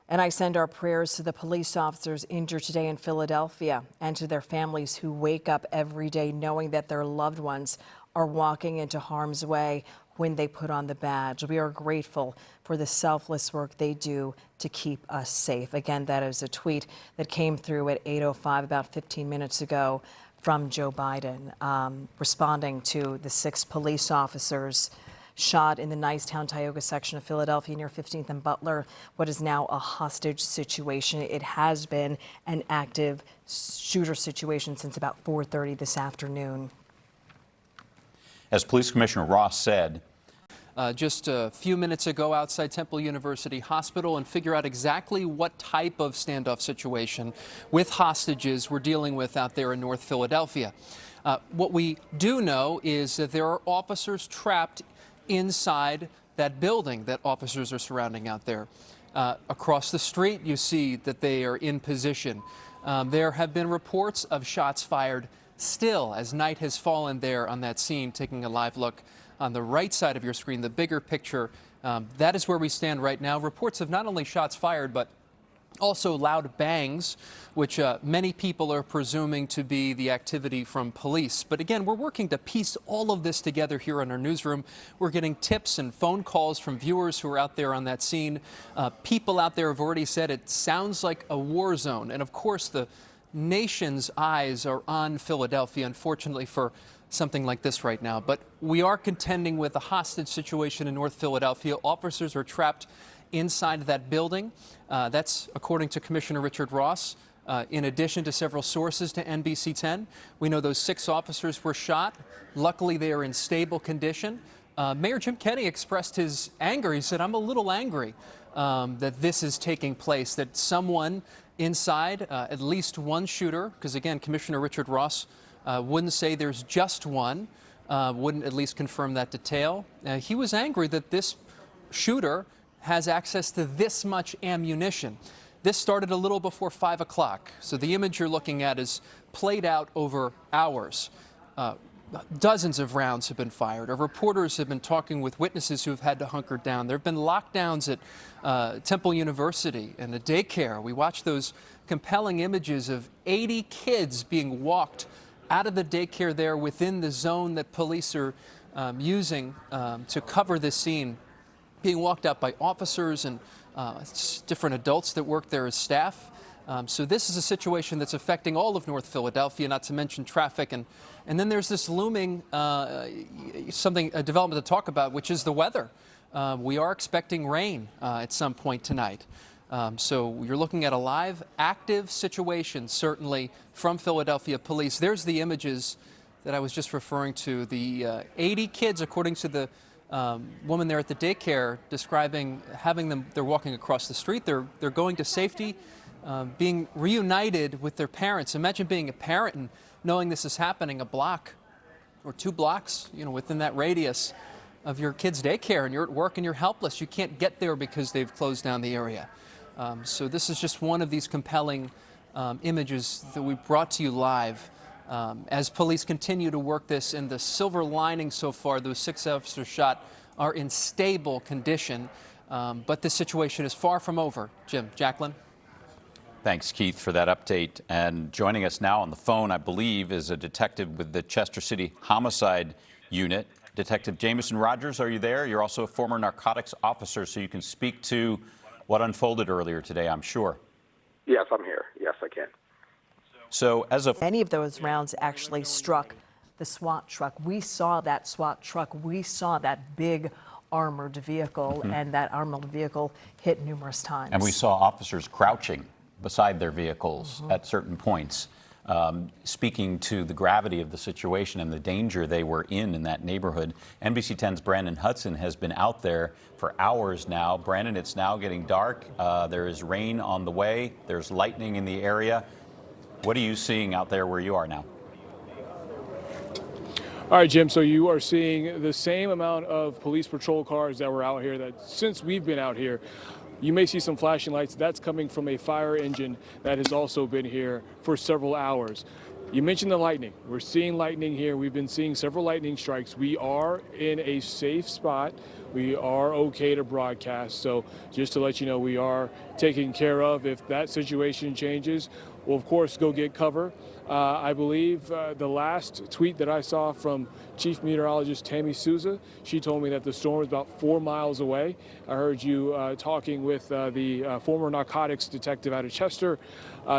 "And I send our prayers to the police officers injured today in Philadelphia and to their families who wake up every day knowing that their loved ones are walking into harm's way when they put on the badge. We are grateful for the selfless work they do to keep us safe." Again, that is a tweet that came through at 8:05, about 15 minutes ago, from Joe Biden, responding to the 6 police officers shot in the Nicetown Tioga section of Philadelphia near 15th and Butler, what is now a hostage situation. It has been an active shooter situation since about 4:30 this afternoon. As Police Commissioner Ross said, just a few minutes ago outside Temple University Hospital, and figure out exactly what type of standoff situation with hostages we're dealing with out there in North Philadelphia. What we do know is that there are officers trapped inside that building that officers are surrounding out there. Across the street, you see that they are in position. There have been reports of shots fired still as night has fallen there on that scene. Taking a live look on the right side of your screen, the bigger picture, that is where we stand right now. Reports of not only shots fired, but also loud bangs, which many people are presuming to be the activity from police. But again, we're working to piece all of this together here in our newsroom. We're getting tips and phone calls from viewers who are out there on that scene. People out there have already said it sounds like a war zone. And of course, the nation's eyes are on Philadelphia, unfortunately, for something like this right now. But we are contending with a hostage situation in North Philadelphia. Officers are trapped inside that building. That's according to Commissioner Richard Ross. In addition to several sources to NBC 10, we know those 6 officers were shot. Luckily, they are in stable condition. Mayor Jim Kenney expressed his anger. He said, "I'm a little angry that this is taking place, that someone inside, at least one shooter," because again, Commissioner Richard Ross wouldn't say there's just one, wouldn't at least confirm that detail. He was angry that this shooter has access to this much ammunition. This started a little before 5 o'clock, so the image you're looking at is played out over hours. Dozens of rounds have been fired. Our reporters have been talking with witnesses who have had to hunker down. There have been lockdowns at Temple University and a daycare. We watched those compelling images of 80 kids being walked out of the daycare there within the zone that police are using to cover this scene, being walked out by officers and different adults that work there as staff. So this is a situation that's affecting all of North Philadelphia, not to mention traffic. And then there's this looming a development to talk about, which is the weather. We are expecting rain at some point tonight. So you're looking at a live, active situation, certainly, from Philadelphia police. There's the images that I was just referring to. The 80 kids, according to the woman there at the daycare, describing having them, they're walking across the street. They're going to safety, being reunited with their parents. Imagine being a parent and knowing this is happening a block or 2 blocks, within that radius of your kid's daycare, and you're at work and you're helpless. You can't get there because they've closed down the area. So this is just one of these compelling images that we brought to you live as police continue to work this. In the silver lining so far, those 6 officers shot are in stable condition, but this situation is far from over. Jim, Jacqueline. Thanks, Keith, for that update. And joining us now on the phone, I believe, is a detective with the Chester City Homicide Unit. Detective Jameson Rogers, are you there? You're also a former narcotics officer, so you can speak to what unfolded earlier today, I'm sure. Yes, I'm here. Yes, I can. So many of those rounds actually struck the SWAT truck. We saw that SWAT truck. We saw that big armored vehicle, and that armored vehicle hit numerous times. And we saw officers crouching beside their vehicles at certain points, speaking to the gravity of the situation and the danger they were in that neighborhood. NBC 10's Brandon Hudson has been out there for hours now. Brandon, it's now getting dark. There is rain on the way. There's lightning in the area. What are you seeing out there where you are now? All right, Jim, so you are seeing the same amount of police patrol cars that were out here that since we've been out here. You may see some flashing lights. That's coming from a fire engine that has also been here for several hours. You mentioned the lightning. We're seeing lightning here. We've been seeing several lightning strikes. We are in a safe spot. We are okay to broadcast. So just to let you know, we are taken care of. If that situation changes, we'll, of course, go get cover. I believe the last tweet that I saw from Chief Meteorologist Tammy Souza, she told me that the storm is about 4 miles away. I heard you talking with the former narcotics detective out of Chester,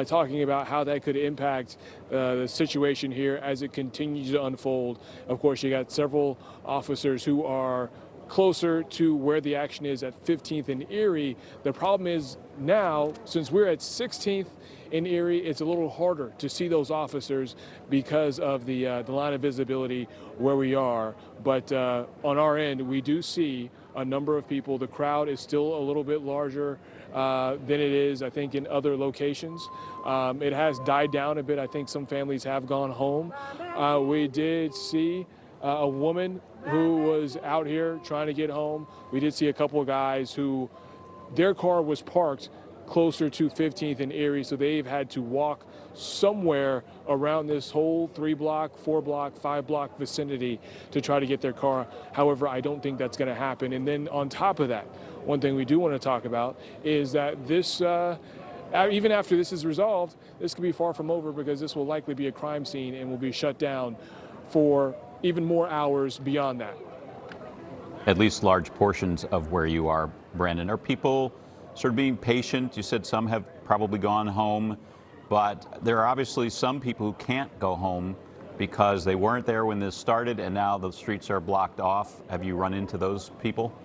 talking about how that could impact the situation here as it continues to unfold. Of course, you got several officers who are closer to where the action is at 15th and Erie. The problem is now, since we're at 16th in Erie, it's a little harder to see those officers because of the line of visibility where we are. But on our end, we do see a number of people. The crowd is still a little bit larger than it is, I think, in other locations. It has died down a bit. I think some families have gone home. We did see a woman who was out here trying to get home. We did see a couple of guys who their car was parked closer to 15th and Erie, so they've had to walk somewhere around this whole 3-block, 4-block, 5-block vicinity to try to get their car. However, I don't think that's going to happen. And then on top of that, one thing we do want to talk about is that this, even after this is resolved, this could be far from over because this will likely be a crime scene and will be shut down for even more hours beyond that. At least large portions of where you are, Brandon. Are people sort of being patient? You said some have probably gone home, but there are obviously some people who can't go home because they weren't there when this started and now the streets are blocked off. Have you run into those people?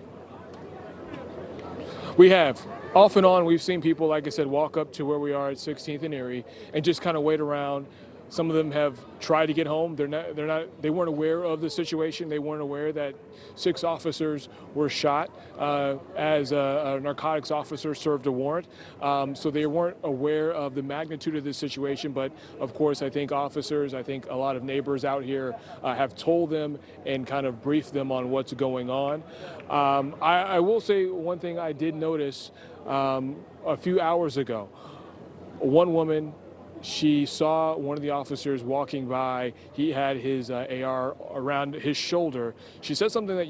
We have. Off and on, we've seen people, like I said, walk up to where we are at 16th and Erie and just kind of wait around. Some of them have tried to get home. They weren't aware of the situation. They weren't aware that 6 officers were shot as a narcotics officer served a warrant. So they weren't aware of the magnitude of this situation. But of course, I think officers, I think a lot of neighbors out here have told them and kind of briefed them on what's going on. I will say one thing I did notice a few hours ago. One woman, she saw one of the officers walking by. He had his AR around his shoulder. She said something that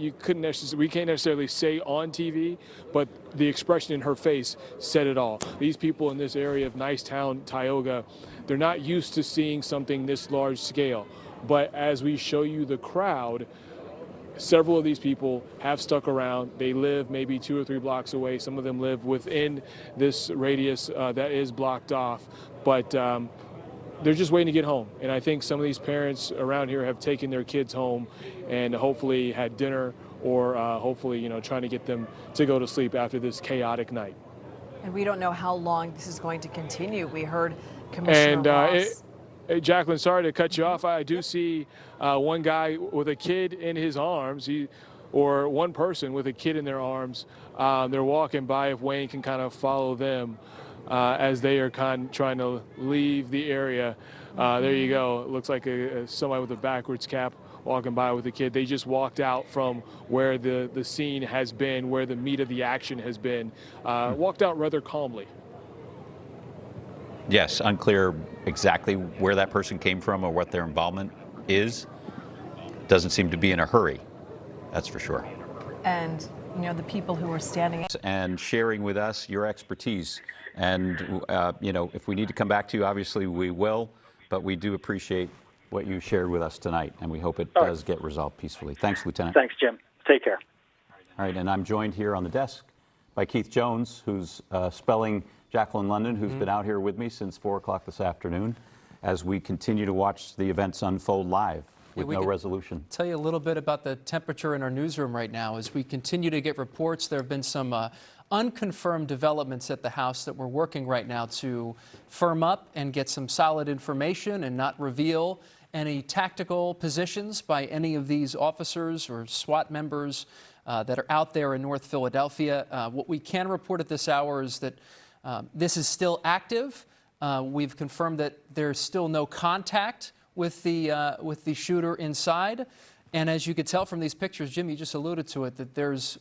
we can't necessarily say on TV, but the expression in her face said it all. These people in this area of Nicetown, Tioga, they're not used to seeing something this large scale. But as we show you the crowd, several of these people have stuck around. They live maybe 2 or 3 blocks away. Some of them live within this radius that is blocked off, but they're just waiting to get home. And I think some of these parents around here have taken their kids home and hopefully had dinner, or hopefully, trying to get them to go to sleep after this chaotic night. And we don't know how long this is going to continue. We heard Commissioner Ross. Jacqueline, sorry to cut you off. I do see one guy with a kid in his arms, or one person with a kid in their arms. They're walking by. If Wayne can kind of follow them as they are trying to leave the area. There you go. It looks like somebody with a backwards cap walking by with a kid. They just walked out from where the scene has been, where the meat of the action has been. Walked out rather calmly. Yes, unclear exactly where that person came from or what their involvement is. Doesn't seem to be in a hurry, that's for sure. And, the people who are standing and sharing with us your expertise. And, if we need to come back to you, obviously we will, but we do appreciate what you shared with us tonight, and we hope it does get resolved peacefully. Thanks, Lieutenant. Thanks, Jim. Take care. All right, and I'm joined here on the desk by Keith Jones, who's spelling Jacqueline London, who's been out here with me since 4 o'clock this afternoon, as we continue to watch the events unfold live with no resolution. Tell you a little bit about the temperature in our newsroom right now. As we continue to get reports, there have been some unconfirmed developments at the House that we're working right now to firm up and get some solid information and not reveal any tactical positions by any of these officers or SWAT members that are out there in North Philadelphia. What we can report at this hour is that this is still active. We've confirmed that there's still no contact with the shooter inside. And as you could tell from these pictures, Jim, you just alluded to it, that there's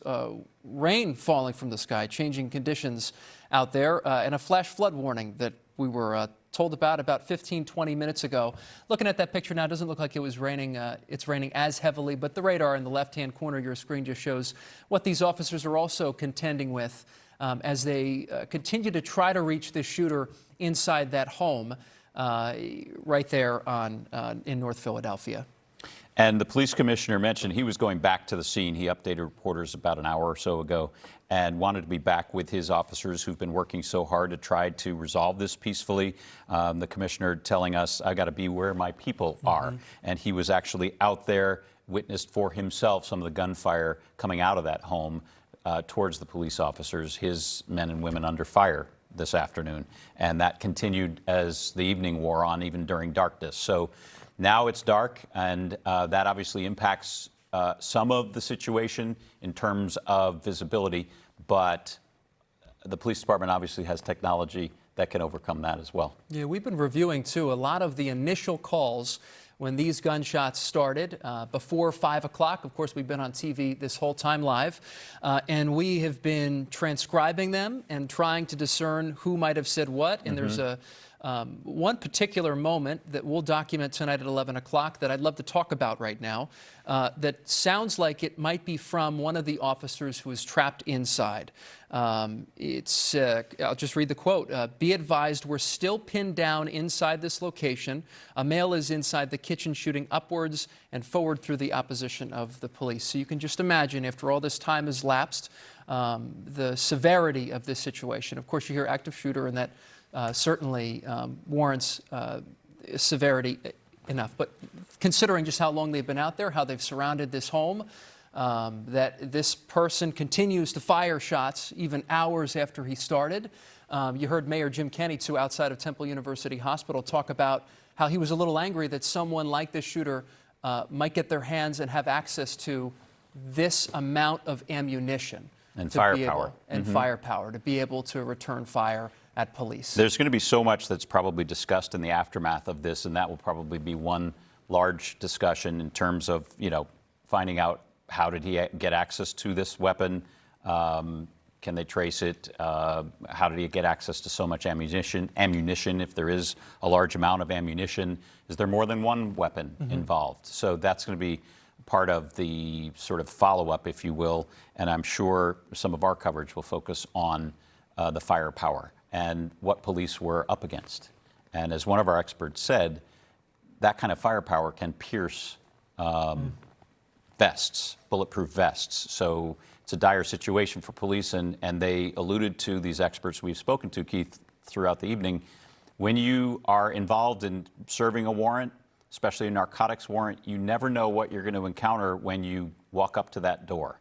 rain falling from the sky, changing conditions out there, and a flash flood warning that we were told about 15, 20 minutes ago. Looking at that picture now, it doesn't look like it was raining. It's raining as heavily, but the radar in the left-hand corner of your screen just shows what these officers are also contending with as they continue to try to reach the shooter inside that home right there in North Philadelphia. And the police commissioner mentioned he was going back to the scene. He updated reporters about an hour or so ago and wanted to be back with his officers who've been working so hard to try to resolve this peacefully. The commissioner telling us, I got to be where my people are. And he was actually out there, witnessed for himself some of the gunfire coming out of that home towards the police officers, his men and women under fire this afternoon. And that continued as the evening wore on, even during darkness. So now it's dark, and that obviously impacts some of the situation in terms of visibility, but the police department obviously has technology that can overcome that as well. Yeah, we've been reviewing, too, a lot of the initial calls when these gunshots started before 5 o'clock. Of course, we've been on TV this whole time live, and we have been transcribing them and trying to discern who might have said what. And there's one particular moment that we'll document tonight at 11 o'clock that I'd love to talk about right now that sounds like it might be from one of the officers who was trapped inside. I'll just read the quote. Be advised, we're still pinned down inside this location. A male is inside the kitchen shooting upwards and forward through the opposition of the police. So you can just imagine, after all this time has lapsed, the severity of this situation. Of course, you hear active shooter, and that certainly warrants severity enough. But considering just how long they've been out there, how they've surrounded this home, that this person continues to fire shots even hours after he started. You heard Mayor Jim Kenney, too, outside of Temple University Hospital, talk about how he was a little angry that someone like this shooter might get their hands and have access to this amount of ammunition. And firepower. Firepower, to be able to return fire at police. There's going to be so much that's probably discussed in the aftermath of this, and that will probably be one large discussion in terms of, finding out how did he get access to this weapon? Can they trace it? How did he get access to so much ammunition? If there is a large amount of ammunition, is there more than one weapon involved? So that's going to be part of the sort of follow-up, if you will, and I'm sure some of our coverage will focus on the firepower and what police were up against. And as one of our experts said, that kind of firepower can pierce vests, bulletproof vests. So it's a dire situation for police, and they alluded to, these experts we've spoken to, Keith, throughout the evening, when you are involved in serving a warrant, especially a narcotics warrant, you never know what you're going to encounter when you walk up to that door.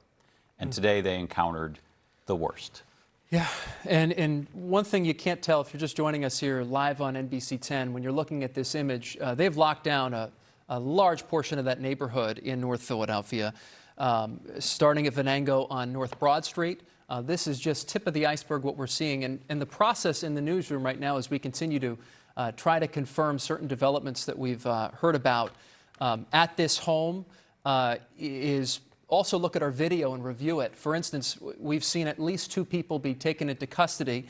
And today they encountered the worst. Yeah, and one thing you can't tell if you're just joining us here live on NBC 10, when you're looking at this image, they've locked down a large portion of that neighborhood in North Philadelphia, starting at Venango on North Broad Street. This is just tip of the iceberg, what we're seeing. And the process in the newsroom right now, as we continue to try to confirm certain developments that we've heard about at this home, is also look at our video and review it. For instance, we've seen at least 2 people be taken into custody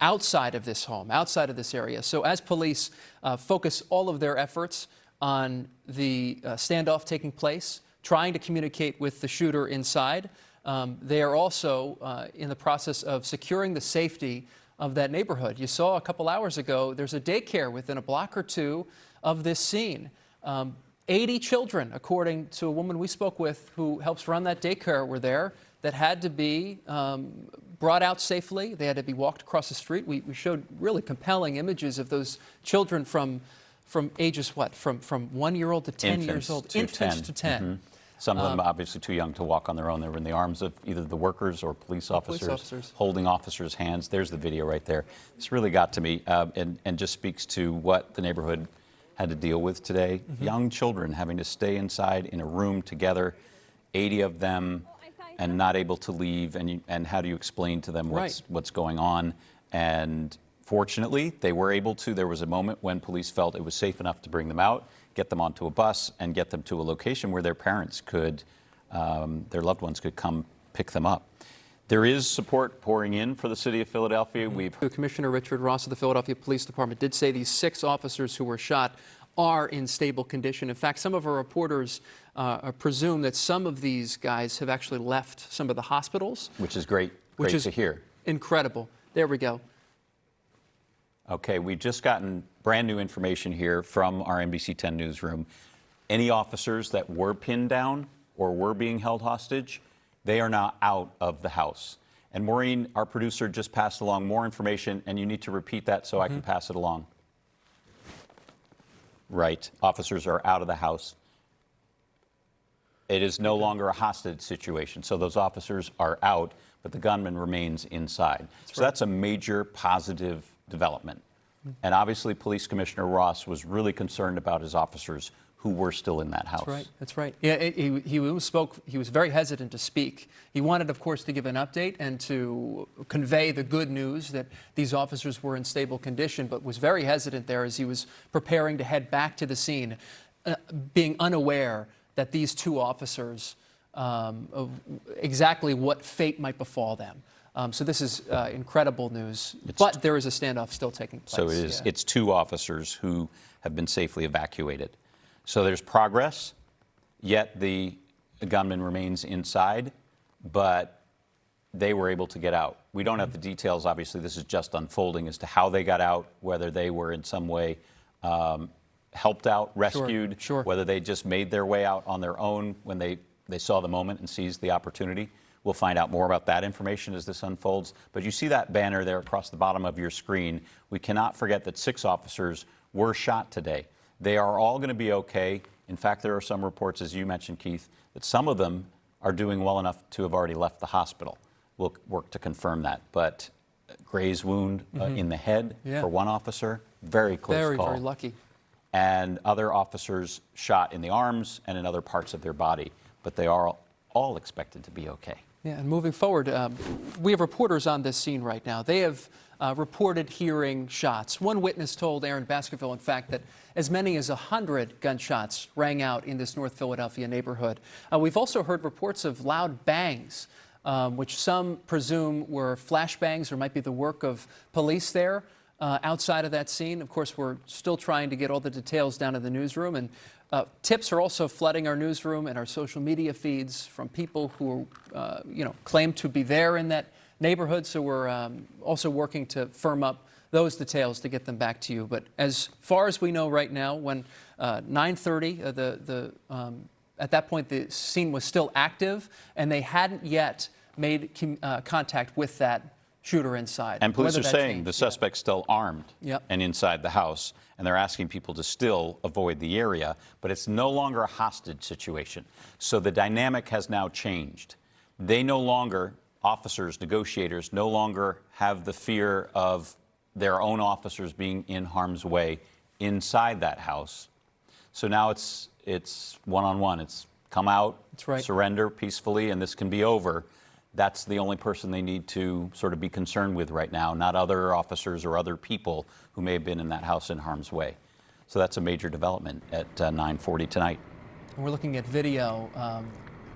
outside of this home, outside of this area. So as police focus all of their efforts on the standoff taking place, trying to communicate with the shooter inside, they are also in the process of securing the safety of that neighborhood. You saw a couple hours ago, there's a daycare within a block or 2 of this scene. 80 children, according to a woman we spoke with who helps run that daycare, were there that had to be brought out safely. They had to be walked across the street. We showed really compelling images of those children from ages what? From 1-year-old to 10 years old. Infants to 10. Mm-hmm. Some of them obviously too young to walk on their own. They were in the arms of either the workers or police officers, holding officers' hands. There's the video right there. This really got to me and just speaks to what the neighborhood had to deal with today. Young children having to stay inside in a room together, 80 of them, and not able to leave. And how do you explain to them what's going on? And fortunately, they were able to. There was a moment when police felt it was safe enough to bring them out, get them onto a bus, and get them to a location where their parents could, their loved ones could come pick them up. There is support pouring in for the city of Philadelphia. Commissioner Richard Ross of the Philadelphia Police Department did say these 6 officers who were shot are in stable condition. In fact, some of our reporters presume that some of these guys have actually left some of the hospitals. Which is great to hear. Incredible. There we go. Okay, we've just gotten brand new information here from our NBC 10 newsroom. Any officers that were pinned down or were being held hostage, they are now out of the house. And Maureen, our producer, just passed along more information, and you need to repeat that so I can pass it along. Right, officers are out of the house. It is no longer a hostage situation, so those officers are out, but the gunman remains inside. That's a major positive development. And obviously, Police Commissioner Ross was really concerned about his officers who were still in that house. That's right. Yeah, he was very hesitant to speak. He wanted, of course, to give an update and to convey the good news that these officers were in stable condition, but was very hesitant there as he was preparing to head back to the scene, being unaware that these 2 officers, of exactly what fate might befall them. So this is incredible news, but there is a standoff still taking place. So it is. It's 2 officers who have been safely evacuated. So there's progress, yet the gunman remains inside, but they were able to get out. We don't have the details, obviously. This is just unfolding as to how they got out, whether they were in some way helped out, rescued, whether they just made their way out on their own when they saw the moment and seized the opportunity. We'll find out more about that information as this unfolds. But you see that banner there across the bottom of your screen. We cannot forget that 6 officers were shot today. They are all going to be okay. In fact, there are some reports, as you mentioned, Keith, that some of them are doing well enough to have already left the hospital. We'll work to confirm that. But graze wound in the head for one officer, very close call. Very lucky. And other officers shot in the arms and in other parts of their body. But they are all expected to be okay. Yeah, and moving forward, we have reporters on this scene right now. They have reported hearing shots. One witness told Aaron Baskerville, in fact, that as many as 100 gunshots rang out in this North Philadelphia neighborhood. We've also heard reports of loud bangs, which some presume were flashbangs or might be the work of police there outside of that scene. Of course, we're still trying to get all the details down in the newsroom, and tips are also flooding our newsroom and our social media feeds from people who claim to be there in that neighborhood. So we're also working to firm up those details to get them back to you. But as far as we know right now, when 9:30, the at that point, the scene was still active, and they hadn't yet made contact with that shooter inside. And police Whether are that saying changed, the suspect's still armed and inside the house, and they're asking people to still avoid the area, but it's no longer a hostage situation. So the dynamic has now changed. They no longer, officers, negotiators, no longer have the fear of their own officers being in harm's way inside that house. So now it's one-on-one. It's come out, surrender peacefully, and this can be over. That's the only person they need to sort of be concerned with right now, not other officers or other people who may have been in that house in harm's way. So that's a major development at 9:40 tonight. And we're looking at video.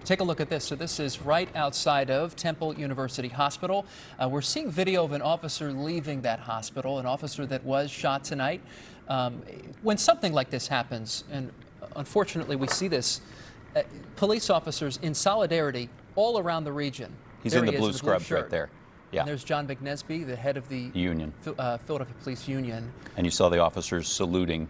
Take a look at this. So this is right outside of Temple University Hospital. We're seeing video of an officer leaving that hospital, an officer that was shot tonight. When something like this happens, and unfortunately we see this, police officers in solidarity all around the region. He's in the blue scrubs right there. Yeah. And there's John McNesby, the head of the union, Philadelphia Police Union. And you saw the officers saluting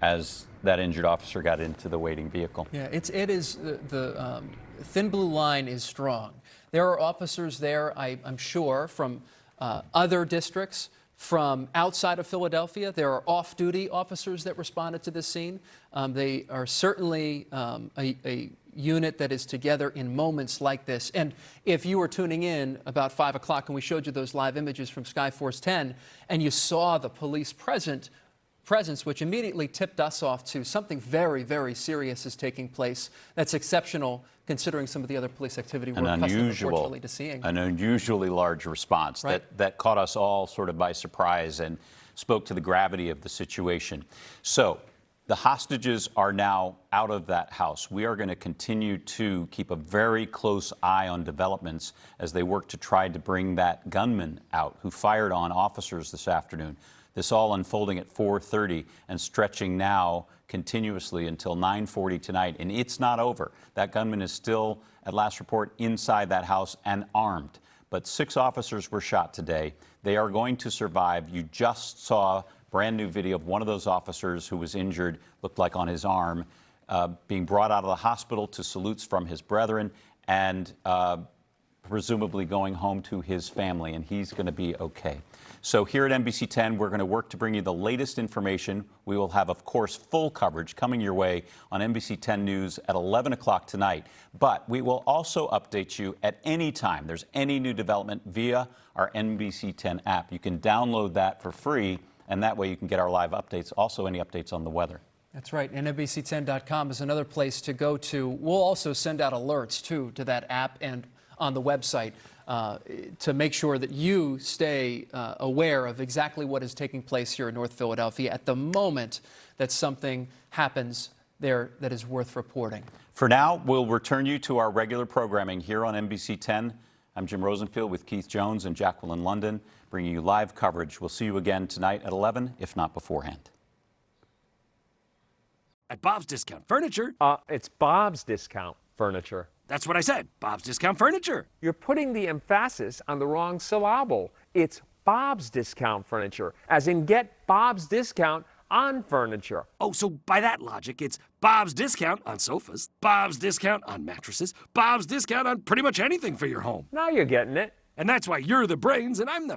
as that injured officer got into the waiting vehicle. Yeah, it is the thin blue line is strong. There are officers there, I'm sure, from other districts, from outside of Philadelphia. There are off-duty officers that responded to this scene. They are certainly a unit that is together in moments like this. And if you were tuning in about 5 o'clock and we showed you those live images from Skyforce 10 and you saw the police presence, which immediately tipped us off to something very, very serious is taking place. That's exceptional considering some of the other police activity we're accustomed, unfortunately, to seeing. An unusually large response that caught us all sort of by surprise and spoke to the gravity of the situation. So the hostages are now out of that house. We are going to continue to keep a very close eye on developments as they work to try to bring that gunman out who fired on officers this afternoon. This all unfolding at 4:30 and stretching now continuously until 9:40 tonight. And it's not over. That gunman is still, at last report, inside that house and armed. But 6 officers were shot today. They are going to survive. You just saw brand new video of one of those officers who was injured, looked like on his arm, being brought out of the hospital to salutes from his brethren and presumably going home to his family, and he's going to be okay. So here at NBC 10, we're going to work to bring you the latest information. We will have, of course, full coverage coming your way on NBC 10 News at 11 o'clock tonight. But we will also update you at any time there's any new development via our NBC 10 app. You can download that for free, and that way you can get our live updates, also any updates on the weather. That's right. And NBC10.com is another place to go to. We'll also send out alerts, too, to that app and on the website to make sure that you stay aware of exactly what is taking place here in North Philadelphia at the moment that something happens there that is worth reporting. For now, we'll return you to our regular programming here on NBC 10. I'm Jim Rosenfield with Keith Jones and Jacqueline London, bringing you live coverage. We'll see you again tonight at 11, if not beforehand. At Bob's Discount Furniture. It's Bob's Discount Furniture. That's what I said. Bob's Discount Furniture. You're putting the emphasis on the wrong syllable. It's Bob's Discount Furniture, as in get Bob's discount on furniture. Oh, so by that logic, it's Bob's Discount on sofas, Bob's Discount on mattresses, Bob's Discount on pretty much anything for your home. Now you're getting it. And that's why you're the brains and I'm the